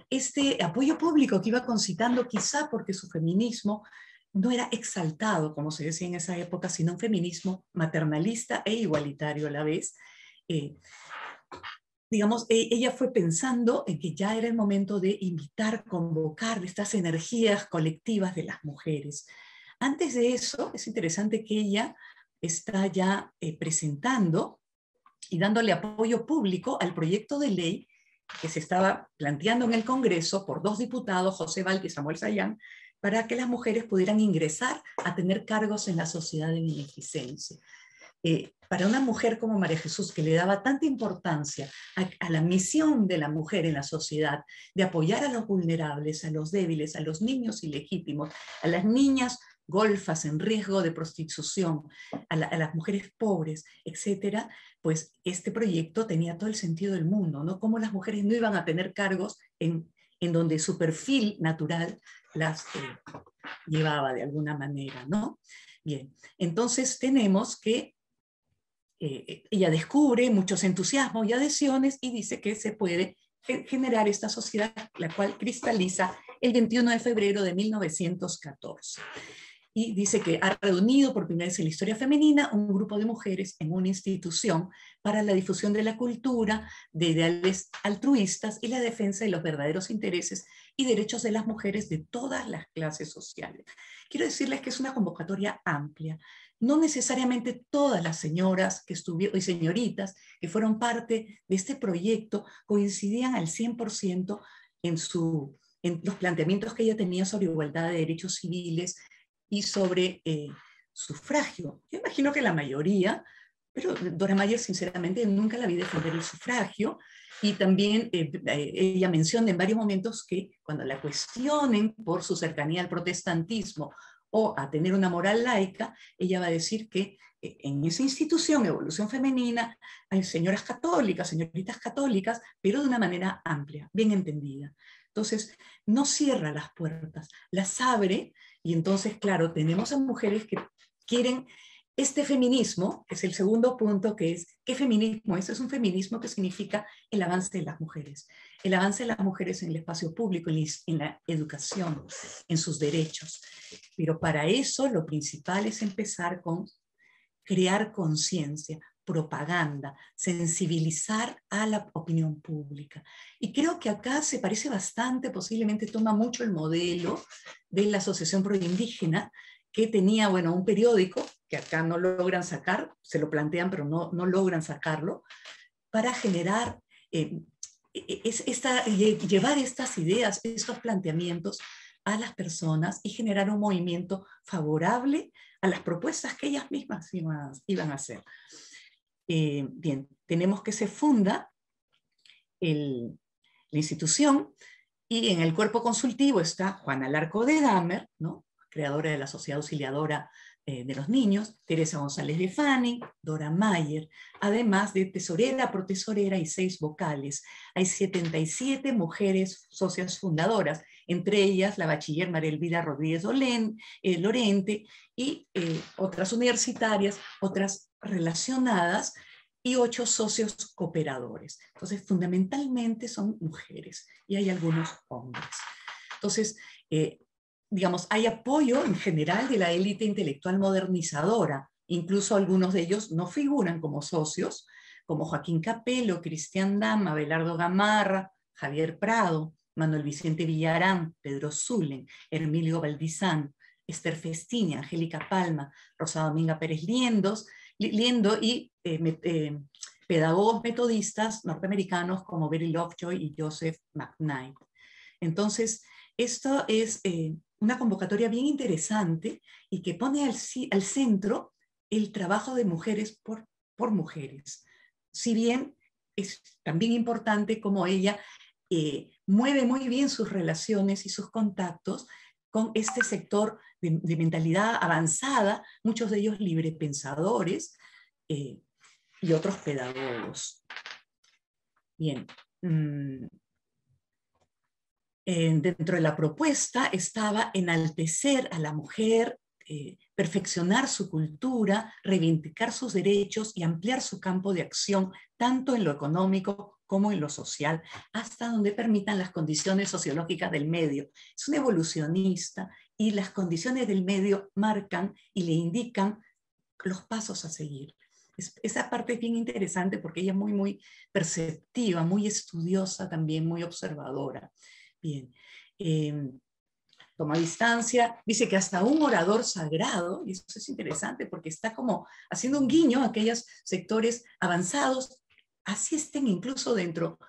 Este apoyo público que iba concitando, quizá porque su feminismo no era exaltado, como se decía en esa época, sino un feminismo maternalista e igualitario a la vez, digamos, ella fue pensando en que ya era el momento de invitar, convocar estas energías colectivas de las mujeres. Antes de eso, es interesante que ella está ya presentando y dándole apoyo público al proyecto de ley que se estaba planteando en el Congreso por 2 diputados, José Valque y Samuel Sayán, para que las mujeres pudieran ingresar a tener cargos en la sociedad de beneficencia. Para una mujer como María Jesús, que le daba tanta importancia a la misión de la mujer en la sociedad, de apoyar a los vulnerables, a los débiles, a los niños ilegítimos, a las niñas golfas en riesgo de prostitución, a las mujeres pobres, etcétera, pues este proyecto tenía todo el sentido del mundo, ¿no? Cómo las mujeres no iban a tener cargos en donde su perfil natural las llevaba de alguna manera, ¿no? Bien, entonces tenemos que ella descubre muchos entusiasmos y adhesiones y dice que se puede generar esta sociedad, la cual cristaliza el 21 de febrero de 1914. Y dice que ha reunido por primera vez en la historia femenina un grupo de mujeres en una institución para la difusión de la cultura, de ideales altruistas y la defensa de los verdaderos intereses y derechos de las mujeres de todas las clases sociales. Quiero decirles que es una convocatoria amplia. No necesariamente todas las señoras que estuvieron, y señoritas que fueron parte de este proyecto coincidían al 100% en los planteamientos que ella tenía sobre igualdad de derechos civiles y sobre sufragio. Yo imagino que la mayoría, pero Dora Mayer sinceramente nunca la vi defender el sufragio, y también ella menciona en varios momentos que cuando la cuestionen por su cercanía al protestantismo o a tener una moral laica, ella va a decir que en esa institución, Evolución Femenina, hay señoras católicas, señoritas católicas, pero de una manera amplia, bien entendida. Entonces, no cierra las puertas, las abre, y entonces, claro, tenemos a mujeres que quieren este feminismo, que es el segundo punto, que es, ¿qué feminismo es? Es un feminismo que significa el avance de las mujeres. El avance de las mujeres en el espacio público, en la educación, en sus derechos. Pero para eso lo principal es empezar con crear conciencia, propaganda, sensibilizar a la opinión pública. Y creo que acá se parece bastante, posiblemente toma mucho el modelo de la Asociación Proindígena, que tenía, bueno, un periódico, que acá no logran sacar, se lo plantean, pero no logran sacarlo, para generar, llevar estas ideas, estos planteamientos a las personas y generar un movimiento favorable a las propuestas que ellas mismas iban a hacer. Bien, tenemos que se funda la institución, y en el cuerpo consultivo está Juana Larco de Damer, ¿no?, creadora de la Sociedad Auxiliadora de los Niños, Teresa González de Fanning, Dora Mayer, además de tesorera, protesorera y 6 vocales. Hay 77 mujeres socias fundadoras, entre ellas la bachiller María Elvira Rodríguez Lorente, y otras universitarias, otras relacionadas, y 8 socios cooperadores. Entonces, fundamentalmente son mujeres, y hay algunos hombres. Entonces, digamos, hay apoyo en general de la élite intelectual modernizadora. Incluso algunos de ellos no figuran como socios, como Joaquín Capello, Cristian Dama, Abelardo Gamarra, Javier Prado, Manuel Vicente Villarán, Pedro Zulen, Hermilio Valdizán, Esther Festini, Angélica Palma, Rosa Dominga Pérez Liendo y pedagogos metodistas norteamericanos como Betty Lovejoy y Joseph McKnight. Entonces, esto es una convocatoria bien interesante y que pone al centro el trabajo de mujeres por mujeres. Si bien es también importante como ella mueve muy bien sus relaciones y sus contactos con este sector de mentalidad avanzada, muchos de ellos librepensadores y otros pedagogos. Bien. Dentro de la propuesta estaba enaltecer a la mujer perfeccionar su cultura, reivindicar sus derechos y ampliar su campo de acción, tanto en lo económico como en lo social, hasta donde permitan las condiciones sociológicas del medio. Es una evolucionista y las condiciones del medio marcan y le indican los pasos a seguir. Esa parte es bien interesante porque ella es muy, muy perceptiva, muy estudiosa también, muy observadora. Bien. Toma distancia, dice que hasta un orador sagrado, y eso es interesante porque está como haciendo un guiño a aquellos sectores avanzados, así estén incluso dentro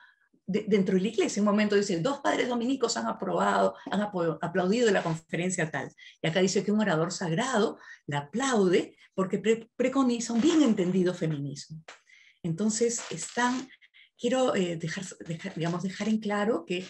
de la iglesia. En un momento dice, 2 padres dominicos han aplaudido la conferencia tal. Y acá dice que un orador sagrado la aplaude porque preconiza un bien entendido feminismo. Entonces, quiero dejar en claro que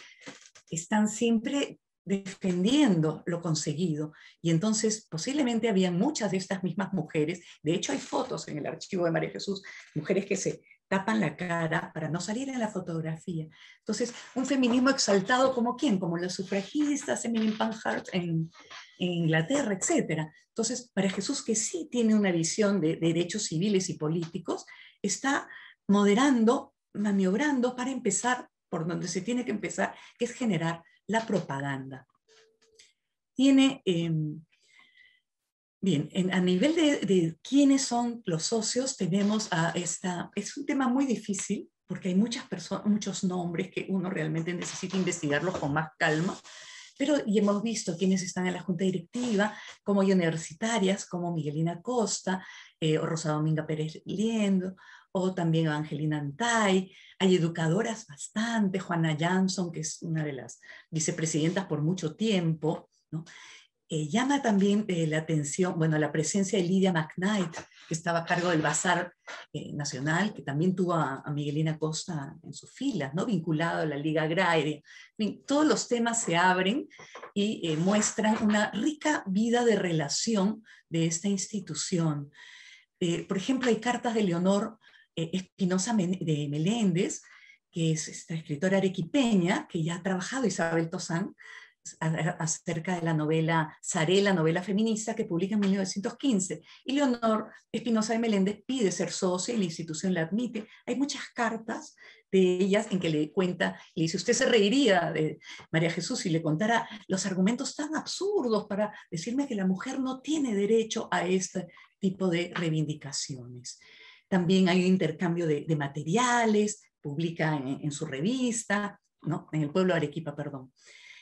están siempre defendiendo lo conseguido. Y entonces posiblemente habían muchas de estas mismas mujeres, de hecho hay fotos en el archivo de María Jesús, mujeres que se tapan la cara para no salir en la fotografía. Entonces, un feminismo exaltado como ¿quién? Como los sufragistas, Emily Pankhurst en Inglaterra, etc. Entonces, María Jesús, que sí tiene una visión de derechos civiles y políticos, está moderando, maniobrando para empezar por donde se tiene que empezar, que es generar la propaganda. Tiene, bien, a nivel de quiénes son los socios, tenemos es un tema muy difícil, porque hay muchos nombres que uno realmente necesita investigarlos con más calma, pero y hemos visto quiénes están en la junta directiva, como universitarias, como Miguelina Costa, o Rosa Dominga Pérez Liendo, o también Angelina Antay. Hay educadoras bastante, Juana Jansson, que es una de las vicepresidentas por mucho tiempo, ¿no? Llama también la atención, bueno, la presencia de Lydia McKnight, que estaba a cargo del Bazar Nacional, que también tuvo a Miguelina Costa en sus filas, ¿no? Vinculado a la Liga Agraria. Todos los temas se abren y muestran una rica vida de relación de esta institución. Por ejemplo, hay cartas de Leonor Espinosa de Meléndez, que es esta escritora arequipeña, que ya ha trabajado Isabel Tozán acerca de la novela Saré, la novela feminista que publica en 1915, y Leonor Espinosa de Meléndez pide ser socia y la institución la admite. Hay muchas cartas de ellas en que le cuenta, le dice, usted se reiría de María Jesús si le contara los argumentos tan absurdos para decirme que la mujer no tiene derecho a este tipo de reivindicaciones. También hay un intercambio de materiales, publica en su revista, ¿no? En el pueblo de Arequipa, perdón.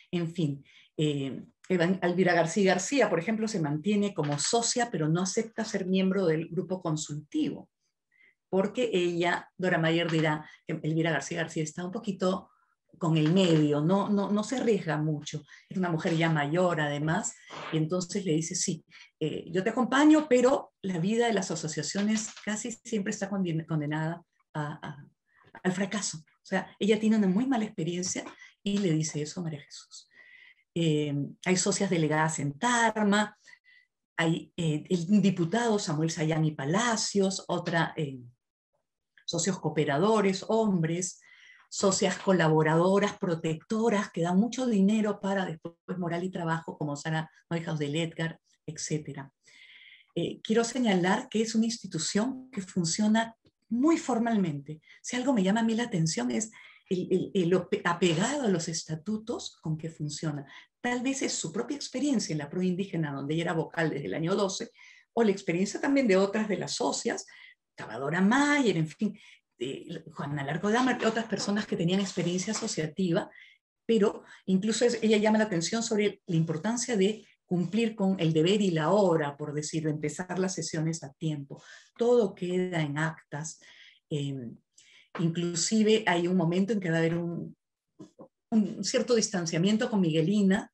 En fin, Elvira García, por ejemplo, se mantiene como socia, pero no acepta ser miembro del grupo consultivo, porque ella, Dora Mayer dirá que Elvira García está un poquito con el medio, no se arriesga mucho. Es una mujer ya mayor, además, y entonces le dice, sí, yo te acompaño, pero la vida de las asociaciones casi siempre está condenada al fracaso. O sea, ella tiene una muy mala experiencia y le dice eso a María Jesús. Hay socias delegadas en Tarma, hay el diputado Samuel Sayani Palacios, socios cooperadores, hombres, socias colaboradoras, protectoras, que dan mucho dinero para después moral y trabajo, como Sara Neuhaus del Edgar, etc. Quiero señalar que es una institución que funciona muy formalmente. Si algo me llama a mí la atención es lo apegado a los estatutos con que funciona. Tal vez es su propia experiencia en la Pro Indígena, donde ella era vocal desde el año 12, o la experiencia también de otras de las socias, Cavadora Mayer, en fin, Juana Larco Dama, otras personas que tenían experiencia asociativa, pero incluso ella llama la atención sobre la importancia de cumplir con el deber y la hora, por decirlo, empezar las sesiones a tiempo. Todo queda en actas. Inclusive hay un momento en que va a haber un cierto distanciamiento con Miguelina,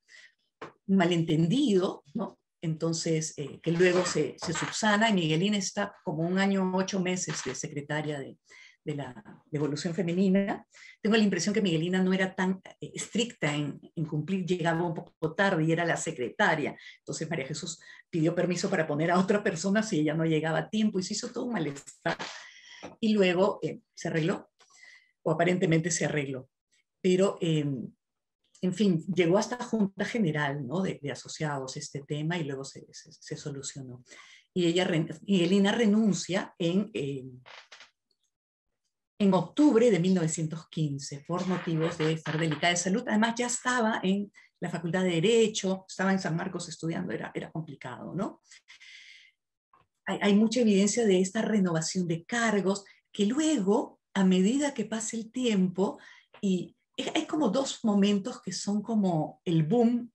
un malentendido, ¿no? Entonces, que luego se subsana, y Miguelina está como 1 año, 8 meses de secretaria de la Evolución Femenina. Tengo la impresión que Miguelina no era tan estricta en cumplir, llegaba un poco tarde y era la secretaria. Entonces María Jesús pidió permiso para poner a otra persona si ella no llegaba a tiempo, y se hizo todo un malestar. Y luego se arregló, o aparentemente se arregló. Pero en fin, llegó hasta Junta General, ¿no?, de asociados este tema, y luego se solucionó. Y Elina renuncia en octubre de 1915 por motivos de estar delicada de salud. Además ya estaba en la Facultad de Derecho, estaba en San Marcos estudiando, era complicado, ¿no? Hay mucha evidencia de esta renovación de cargos que luego, a medida que pasa el tiempo, y hay como dos momentos que son como el boom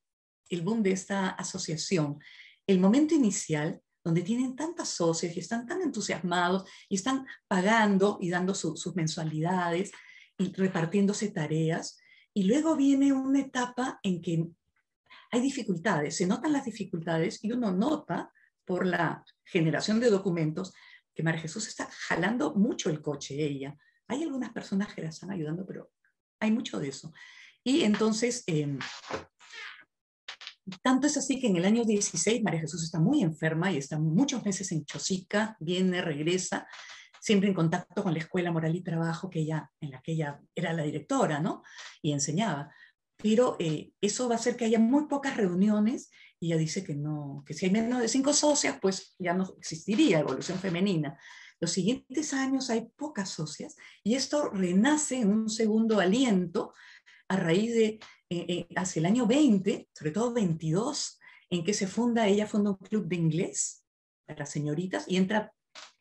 de esta asociación. El momento inicial, donde tienen tantas socias y están tan entusiasmados y están pagando y dando sus mensualidades y repartiéndose tareas. Y luego viene una etapa en que hay dificultades, se notan las dificultades y uno nota por la generación de documentos que María Jesús está jalando mucho el coche, ella. Hay algunas personas que la están ayudando, pero hay mucho de eso. Y entonces, tanto es así que en el año 16 María Jesús está muy enferma y está muchos meses en Chosica, viene, regresa, siempre en contacto con la Escuela Moral y Trabajo en la que ella era la directora, ¿no?, y enseñaba. Pero eso va a hacer que haya muy pocas reuniones, y ella dice que no, que si hay menos de 5 socias, pues ya no existiría Evolución Femenina. Los siguientes años hay pocas socias, y esto renace en un segundo aliento a raíz de, hacia el año 20, sobre todo 22, en que ella funda un club de inglés para señoritas, y entra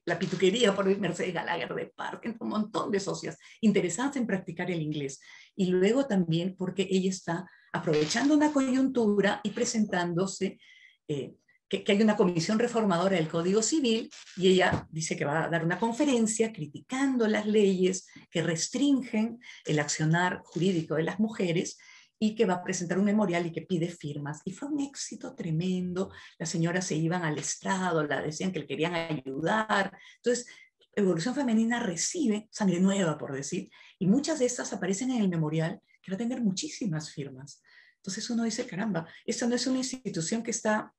la pituquería por Mercedes Gallagher de Park, un montón de socias interesadas en practicar el inglés. Y luego también porque ella está aprovechando una coyuntura y presentándose, que hay una comisión reformadora del Código Civil, y ella dice que va a dar una conferencia criticando las leyes que restringen el accionar jurídico de las mujeres, y que va a presentar un memorial y que pide firmas. Y fue un éxito tremendo. Las señoras se iban al estrado, la decían que le querían ayudar. Entonces, Evolución Femenina recibe sangre nueva, por decir, y muchas de estas aparecen en el memorial, que va a tener muchísimas firmas. Entonces uno dice, caramba, esta no es una institución que está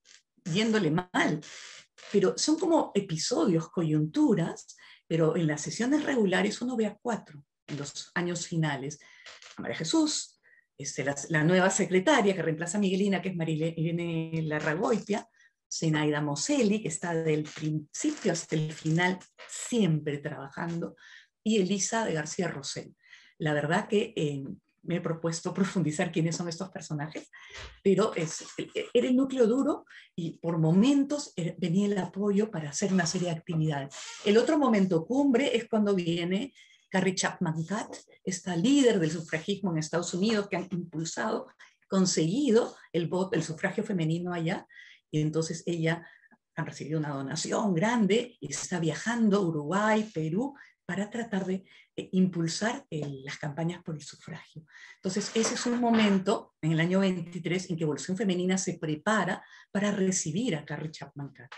yéndole mal, pero son como episodios, coyunturas, pero en las sesiones regulares uno ve a 4 en los años finales. A María Jesús, la nueva secretaria que reemplaza a Miguelina, que es Marilene Larragoitia, Zenaida Moselli, que está del principio hasta el final siempre trabajando, y Elisa de García Rosell. La verdad que me he propuesto profundizar quiénes son estos personajes, pero era el núcleo duro, y por momentos venía el apoyo para hacer una serie de actividades. El otro momento cumbre es cuando viene Carrie Chapman Catt, esta líder del sufragismo en Estados Unidos, que han impulsado, conseguido el sufragio femenino allá, y entonces ella ha recibido una donación grande y está viajando a Uruguay, Perú, para tratar de impulsar las campañas por el sufragio. Entonces ese es un momento, en el año 23, en que Evolución Femenina se prepara para recibir a Carrie Chapman Catt,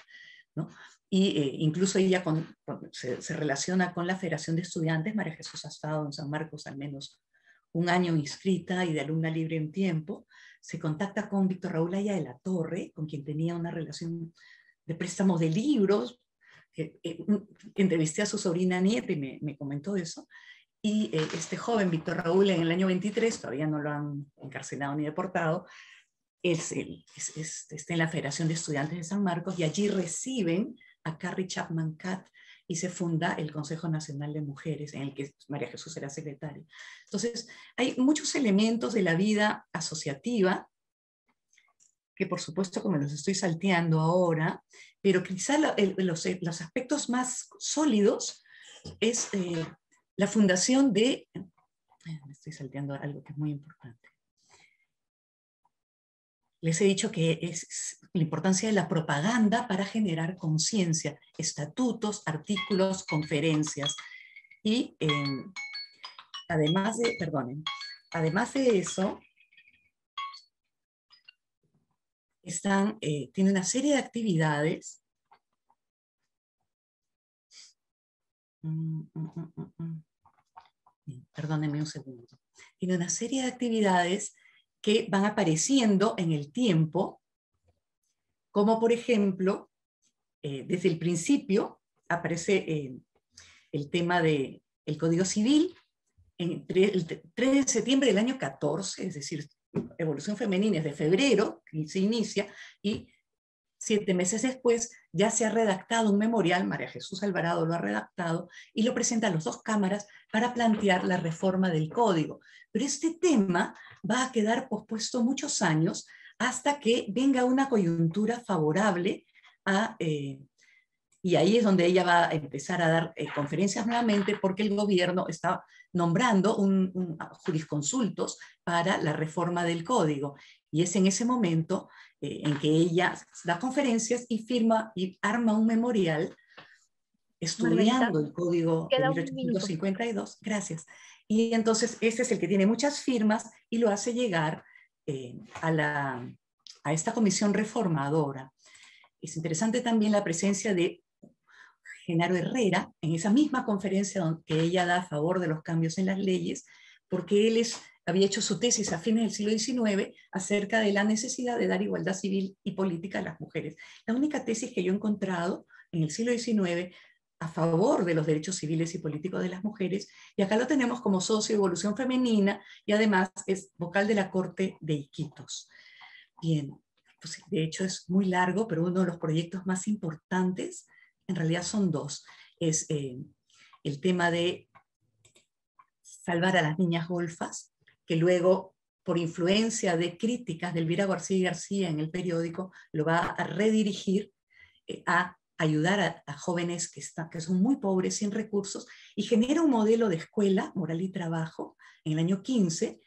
¿no? Y incluso ella se relaciona con la Federación de Estudiantes. María Jesús ha estado en San Marcos al menos un año inscrita y de alumna libre en tiempo. Se contacta con Víctor Raúl Aya de la Torre, con quien tenía una relación de préstamos de libros. Entrevisté a su sobrina nieta y me comentó eso. Y este joven, Víctor Raúl, en el año 23, todavía no lo han encarcelado ni deportado, está en la Federación de Estudiantes de San Marcos, y allí reciben a Carrie Chapman Catt y se funda el Consejo Nacional de Mujeres, en el que María Jesús era secretaria. Entonces, hay muchos elementos de la vida asociativa que, por supuesto, como los estoy salteando ahora, pero quizá los aspectos más sólidos es la fundación de... Me estoy salteando algo que es muy importante. Les he dicho que es la importancia de la propaganda para generar conciencia, estatutos, artículos, conferencias. Y además de eso, tiene una serie de actividades. Perdónenme un segundo. Tiene una serie de actividades que van apareciendo en el tiempo, como por ejemplo, desde el principio aparece el tema del Código Civil, el 3 de septiembre del año 14, es decir, Evolución Femenina es de febrero, que se inicia, y 7 meses después ya se ha redactado un memorial, María Jesús Alvarado lo ha redactado, y lo presenta a las 2 cámaras para plantear la reforma del código. Pero este tema va a quedar pospuesto muchos años hasta que venga una coyuntura favorable y ahí es donde ella va a empezar a dar conferencias nuevamente, porque el gobierno está nombrando jurisconsultos para la reforma del código. Y es en ese momento en que ella da conferencias y firma y arma un memorial estudiando el código de 1852. Gracias. Y entonces este es el que tiene muchas firmas y lo hace llegar a esta comisión reformadora. Es interesante también la presencia de Genaro Herrera en esa misma conferencia que ella da a favor de los cambios en las leyes, porque él había hecho su tesis a fines del siglo XIX acerca de la necesidad de dar igualdad civil y política a las mujeres. La única tesis que yo he encontrado en el siglo XIX a favor de los derechos civiles y políticos de las mujeres, y acá lo tenemos como socio de Evolución Femenina, y además es vocal de la Corte de Iquitos. Bien, pues de hecho es muy largo, pero uno de los proyectos más importantes, en realidad son 2, es el tema de salvar a las niñas golfas, que luego, por influencia de críticas de Elvira García García en el periódico, lo va a redirigir a ayudar a jóvenes que son muy pobres, sin recursos, y genera un modelo de escuela, moral y trabajo, en el año 15,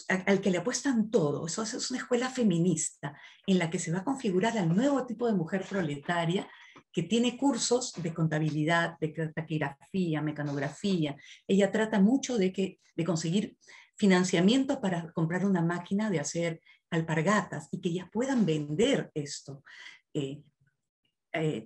al que le apuestan todo. Eso es una escuela feminista, en la que se va a configurar al nuevo tipo de mujer proletaria, que tiene cursos de contabilidad, de taquigrafía, mecanografía. Ella trata mucho de conseguir financiamiento para comprar una máquina de hacer alpargatas y que ellas puedan vender esto.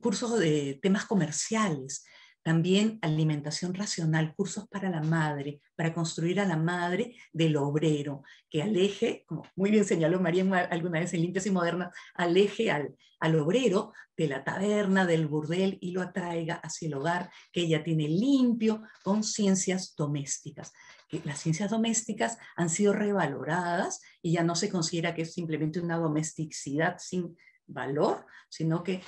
Cursos de temas comerciales, también alimentación racional, cursos para la madre, para construir a la madre del obrero, que aleje, como muy bien señaló María alguna vez en Limpias y Modernas, aleje al obrero de la taberna, del burdel, y lo atraiga hacia el hogar que ella tiene limpio, con ciencias domésticas. Que las ciencias domésticas han sido revaloradas y ya no se considera que es simplemente una domesticidad sin valor, sino que,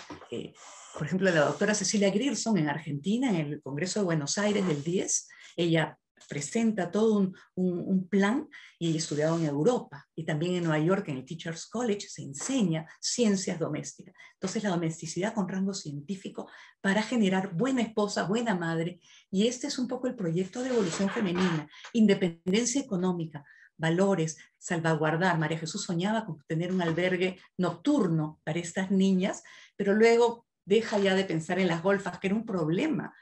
por ejemplo, la doctora Cecilia Grierson en Argentina, en el Congreso de Buenos Aires del 10, ella presenta todo un plan, y ella ha estudiado en Europa, y también en Nueva York, en el Teachers College, se enseña ciencias domésticas. Entonces, la domesticidad con rango científico para generar buena esposa, buena madre, y este es un poco el proyecto de Evolución Femenina: independencia económica, valores, salvaguardar. María Jesús soñaba con tener un albergue nocturno para estas niñas, pero luego deja ya de pensar en las golfas, que era un problema.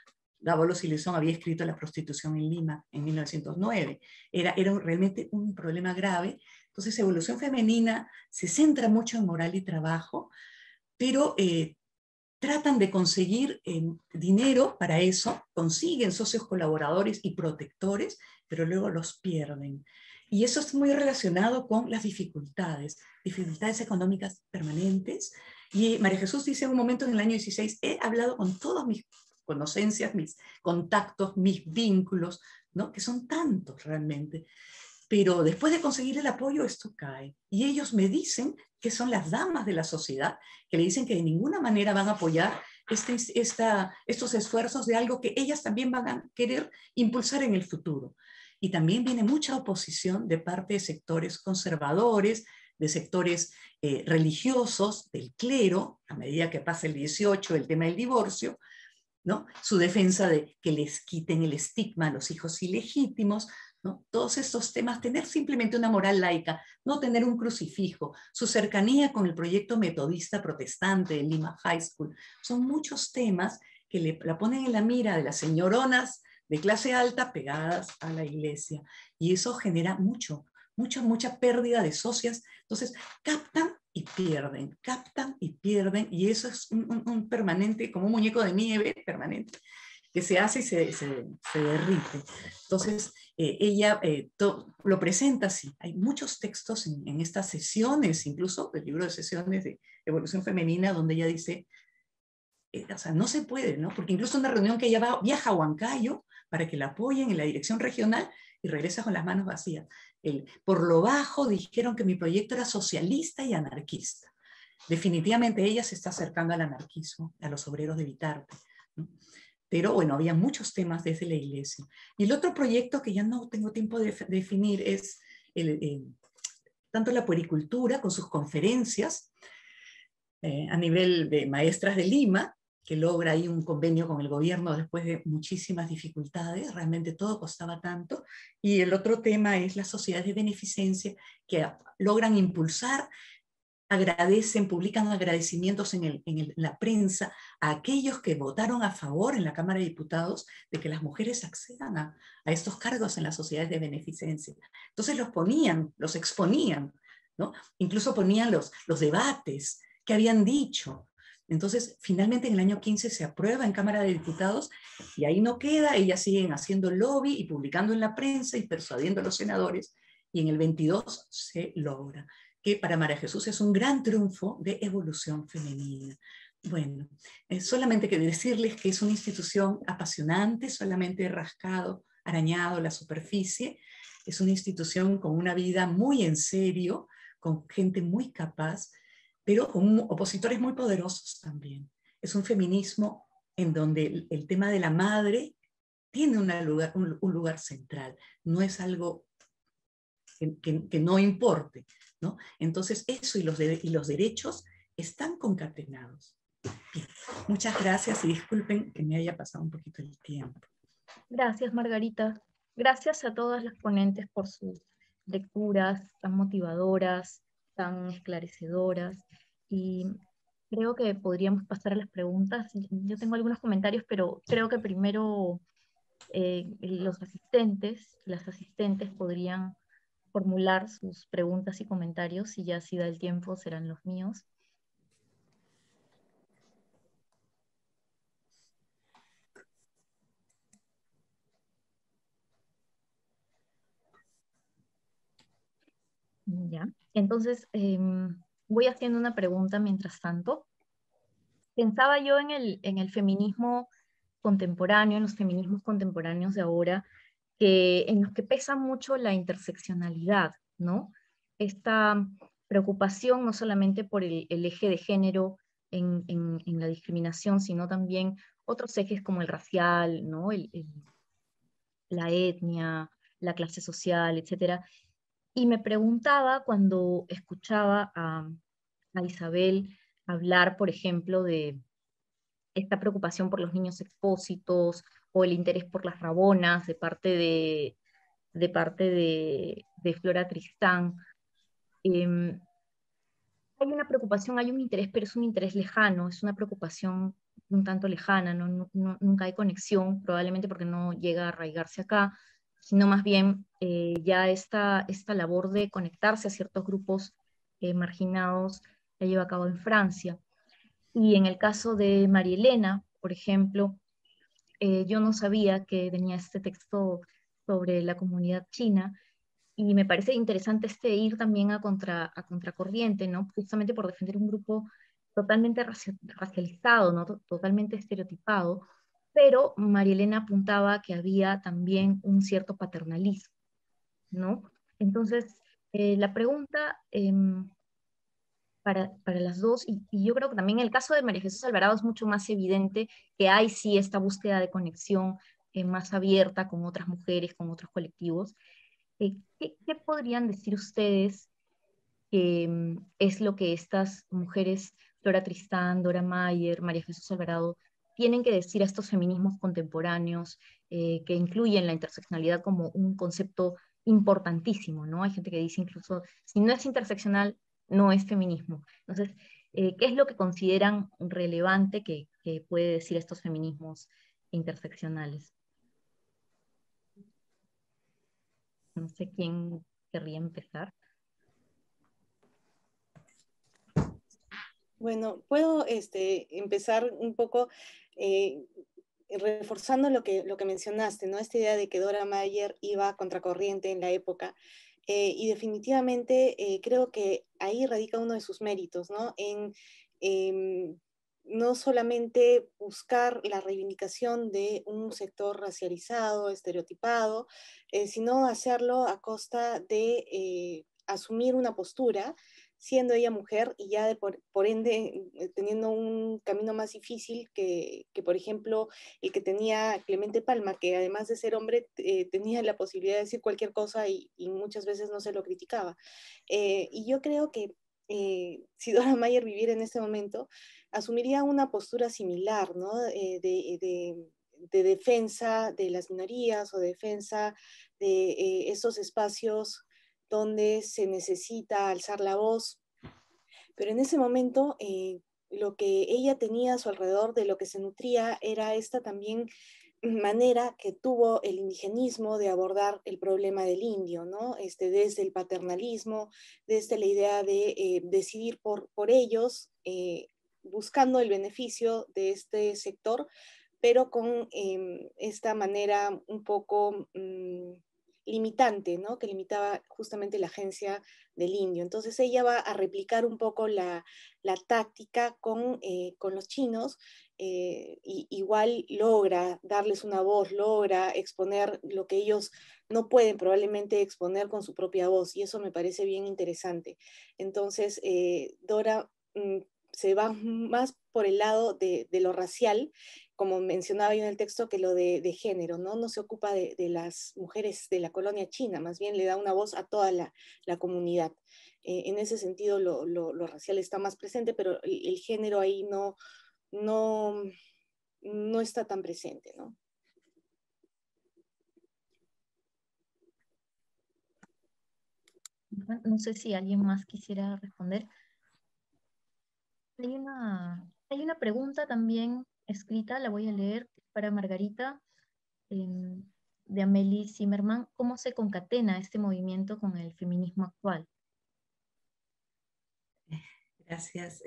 Gabolo Silesón había escrito La prostitución en Lima en 1909. Era realmente un problema grave. Entonces, Evolución Femenina se centra mucho en moral y trabajo, pero tratan de conseguir dinero para eso, consiguen socios colaboradores y protectores, pero luego los pierden. Y eso está muy relacionado con las dificultades económicas permanentes. Y María Jesús dice en un momento en el año 16, he hablado con todas mis conocencias, mis contactos, mis vínculos, ¿no? Que son tantos realmente. Pero después de conseguir el apoyo, esto cae. Y ellos me dicen que son las damas de la sociedad, que le dicen que de ninguna manera van a apoyar estos esfuerzos de algo que ellas también van a querer impulsar en el futuro. Y también viene mucha oposición de parte de sectores conservadores, de sectores religiosos, del clero, a medida que pasa el 18, el tema del divorcio, ¿no? Su defensa de que les quiten el estigma a los hijos ilegítimos, ¿no? Todos estos temas, tener simplemente una moral laica, no tener un crucifijo, su cercanía con el proyecto metodista protestante de Lima High School, son muchos temas que la ponen en la mira de las señoronas de clase alta pegadas a la iglesia, y eso genera mucha pérdida de socias. Entonces captan y pierden, y eso es un permanente, como un muñeco de nieve permanente, que se hace y se derrite. Entonces, ella lo presenta así. Hay muchos textos en estas sesiones, incluso el libro de sesiones de Evolución Femenina, donde ella dice, o sea, no se puede, ¿no? Porque incluso una reunión que ella viaja a Huancayo para que la apoyen en la dirección regional, y regresa con las manos vacías. Por lo bajo dijeron que mi proyecto era socialista y anarquista. Definitivamente ella se está acercando al anarquismo, a los obreros de Vitarte, ¿no? Pero bueno, había muchos temas desde la iglesia. Y el otro proyecto que ya no tengo tiempo de definir es tanto la puericultura con sus conferencias a nivel de maestras de Lima, que logra ahí un convenio con el gobierno después de muchísimas dificultades, realmente todo costaba tanto, y el otro tema es las sociedades de beneficencia que logran impulsar, agradecen, publican agradecimientos en la prensa a aquellos que votaron a favor en la Cámara de Diputados de que las mujeres accedan a estos cargos en las sociedades de beneficencia. Entonces los exponían, ¿no? Incluso ponían los debates que habían dicho. Entonces, finalmente en el año 15 se aprueba en Cámara de Diputados y ahí no queda, ellas siguen haciendo lobby y publicando en la prensa y persuadiendo a los senadores, y en el 22 se logra, que para María Jesús es un gran triunfo de evolución femenina. Bueno, solamente que decirles que es una institución apasionante, solamente he rascado, arañado la superficie, es una institución con una vida muy en serio, con gente muy capaz, pero con opositores muy poderosos también. Es un feminismo en donde el tema de la madre tiene un lugar central, no es algo que no importe, ¿no? Entonces eso y los derechos están concatenados. Bien, muchas gracias y disculpen que me haya pasado un poquito el tiempo.
Gracias, Margarita. Gracias a todas las ponentes por sus lecturas tan motivadoras, tan esclarecedoras. Y creo que podríamos pasar a las preguntas. Yo tengo algunos comentarios, pero creo que primero los asistentes, las asistentes podrían formular sus preguntas y comentarios, y ya si da el tiempo serán los míos. Ya, entonces voy haciendo una pregunta mientras tanto. Pensaba yo en el feminismo contemporáneo, en los feminismos contemporáneos de ahora, en los que pesa mucho la interseccionalidad, ¿no? Esta preocupación no solamente por el eje de género en la discriminación, sino también otros ejes como el racial, ¿no? La etnia, la clase social, etc. Y me preguntaba cuando escuchaba a Isabel hablar, por ejemplo, de esta preocupación por los niños expósitos o el interés por las rabonas de Flora Tristán. Hay una preocupación, hay un interés, pero es un interés lejano, es una preocupación un tanto lejana, nunca hay conexión, probablemente porque no llega a arraigarse acá, sino más bien ya esta labor de conectarse a ciertos grupos marginados la lleva a cabo en Francia. Y en el caso de María Elena, por ejemplo, yo no sabía que tenía este texto sobre la comunidad china, y me parece interesante ir también a contracorriente, ¿no? Justamente por defender un grupo totalmente racializado, ¿no? Totalmente estereotipado, pero María Elena apuntaba que había también un cierto paternalismo, ¿no? Entonces, la pregunta para las dos, y yo creo que también en el caso de María Jesús Alvarado es mucho más evidente que hay sí esta búsqueda de conexión más abierta con otras mujeres, con otros colectivos. ¿Qué podrían decir ustedes que es lo que estas mujeres, Flora Tristán, Dora Mayer, María Jesús Alvarado, tienen que decir a estos feminismos contemporáneos que incluyen la interseccionalidad como un concepto importantísimo, ¿no? Hay gente que dice incluso, si no es interseccional, no es feminismo. Entonces, ¿qué es lo que consideran relevante que puede decir estos feminismos interseccionales? No sé quién querría empezar.
Bueno, puedo empezar un poco reforzando lo que mencionaste, ¿no? Esta idea de que Dora Mayer iba a contracorriente en la época. Y definitivamente creo que ahí radica uno de sus méritos, ¿no? no solamente buscar la reivindicación de un sector racializado, estereotipado, sino hacerlo a costa de asumir una postura, siendo ella mujer y ya por ende teniendo un camino más difícil por ejemplo, el que tenía Clemente Palma, que además de ser hombre, tenía la posibilidad de decir cualquier cosa y muchas veces no se lo criticaba. Y yo creo que si Dora Mayer viviera en este momento, asumiría una postura similar, ¿no? De defensa de las minorías o defensa de esos espacios donde se necesita alzar la voz. Pero en ese momento, lo que ella tenía a su alrededor, de lo que se nutría, era esta también manera que tuvo el indigenismo de abordar el problema del indio, ¿no? Desde el paternalismo, desde la idea de decidir por ellos, buscando el beneficio de este sector, pero con esta manera un poco limitante, ¿no? Que limitaba justamente la agencia del indio. Entonces ella va a replicar un poco la táctica con los chinos, y igual logra darles una voz, logra exponer lo que ellos no pueden probablemente exponer con su propia voz, y eso me parece bien interesante. Entonces, Dora se va más por el lado de lo racial, como mencionaba yo en el texto, que lo de género, ¿no? No se ocupa de las mujeres de la colonia china, más bien le da una voz a toda la comunidad. En ese sentido, lo racial está más presente, pero el género ahí no está tan presente, ¿no?
No sé si alguien más quisiera responder. Hay una pregunta también escrita, la voy a leer, para Margarita, de Amélie Zimmerman. ¿Cómo se concatena este movimiento con el feminismo actual?
Gracias.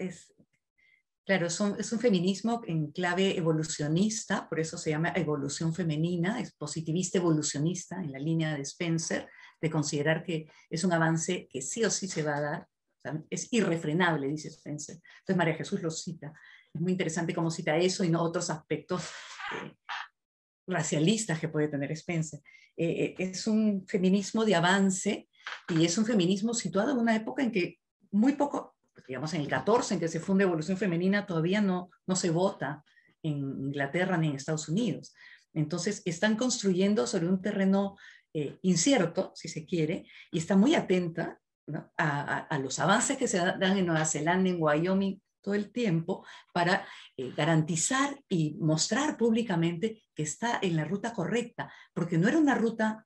Claro, es un feminismo en clave evolucionista, por eso se llama evolución femenina, es positivista evolucionista, en la línea de Spencer, de considerar que es un avance que sí o sí se va a dar, o sea, es irrefrenable, dice Spencer. Entonces María Jesús lo cita. Es muy interesante cómo cita eso y no otros aspectos racialistas que puede tener Spencer. Es un feminismo de avance y es un feminismo situado en una época en que muy poco, digamos en el 14, en que se funda Evolución Femenina, todavía no se vota en Inglaterra ni en Estados Unidos. Entonces están construyendo sobre un terreno incierto, si se quiere, y está muy atenta, ¿no?, a los avances que se dan en Nueva Zelanda, en Wyoming, todo el tiempo, para garantizar y mostrar públicamente que está en la ruta correcta, porque no era una ruta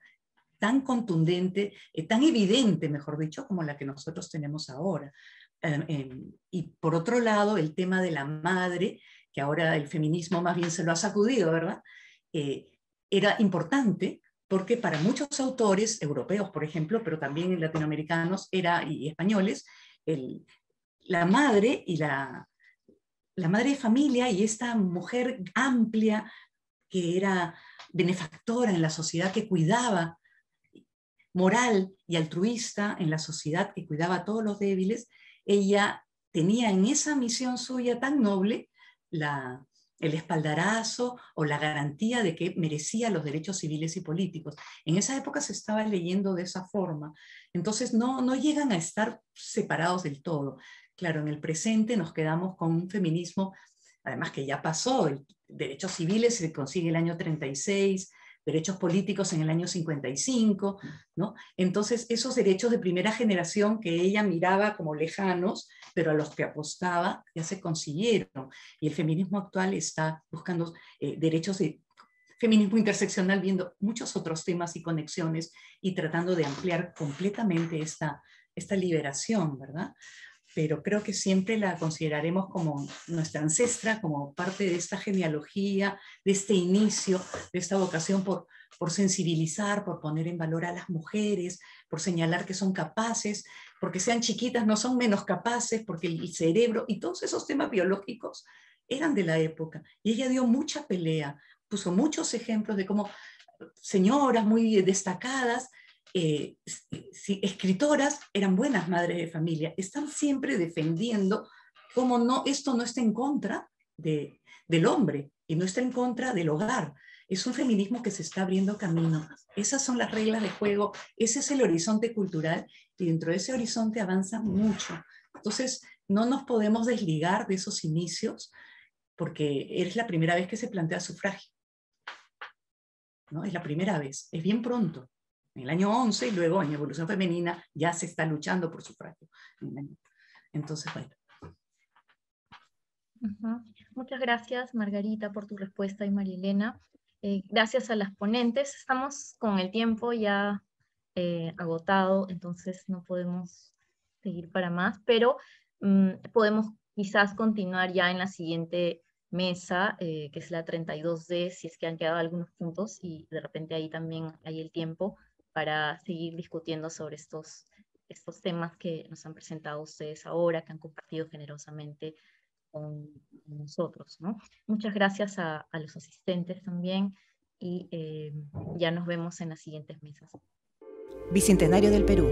tan contundente, tan evidente, mejor dicho, como la que nosotros tenemos ahora. Y por otro lado, el tema de la madre, que ahora el feminismo más bien se lo ha sacudido, ¿verdad? Era importante porque para muchos autores europeos, por ejemplo, pero también latinoamericanos y españoles, la madre y la madre de familia y esta mujer amplia que era benefactora en la sociedad, que cuidaba, moral y altruista en la sociedad, que cuidaba a todos los débiles, ella tenía en esa misión suya tan noble el espaldarazo o la garantía de que merecía los derechos civiles y políticos. En esa época se estaba leyendo de esa forma, entonces no llegan a estar separados del todo. Claro, en el presente nos quedamos con un feminismo, además que ya pasó, derechos civiles se consigue el año 36, derechos políticos en el año 55, ¿no? Entonces, esos derechos de primera generación que ella miraba como lejanos, pero a los que apostaba, ya se consiguieron. Y el feminismo actual está buscando derechos de feminismo interseccional, viendo muchos otros temas y conexiones y tratando de ampliar completamente esta liberación, ¿verdad? Pero creo que siempre la consideraremos como nuestra ancestra, como parte de esta genealogía, de este inicio, de esta vocación por sensibilizar, por poner en valor a las mujeres, por señalar que son capaces, porque sean chiquitas no son menos capaces, porque el cerebro y todos esos temas biológicos eran de la época. Y ella dio mucha pelea, puso muchos ejemplos de cómo señoras muy destacadas, escritoras, eran buenas madres de familia, están siempre defendiendo cómo esto no está en contra del hombre y no está en contra del hogar. Es un feminismo que se está abriendo camino. Esas son las reglas de juego, ese es el horizonte cultural y dentro de ese horizonte avanza mucho. Entonces, no nos podemos desligar de esos inicios porque es la primera vez que se plantea sufragio, ¿no? Es la primera vez, es bien pronto. En el año 11 y luego en Evolución Femenina ya se está luchando por sufragio. Entonces, bueno.
Muchas gracias, Margarita, por tu respuesta y María Elena. Gracias a las ponentes. Estamos con el tiempo ya agotado, entonces no podemos seguir para más, pero podemos quizás continuar ya en la siguiente mesa, que es la 32D, si es que han quedado algunos puntos y de repente ahí también hay el tiempo para seguir discutiendo sobre estos temas que nos han presentado ustedes ahora, que han compartido generosamente con nosotros, ¿no? Muchas gracias a los asistentes también y ya nos vemos en las siguientes mesas.
Bicentenario del Perú.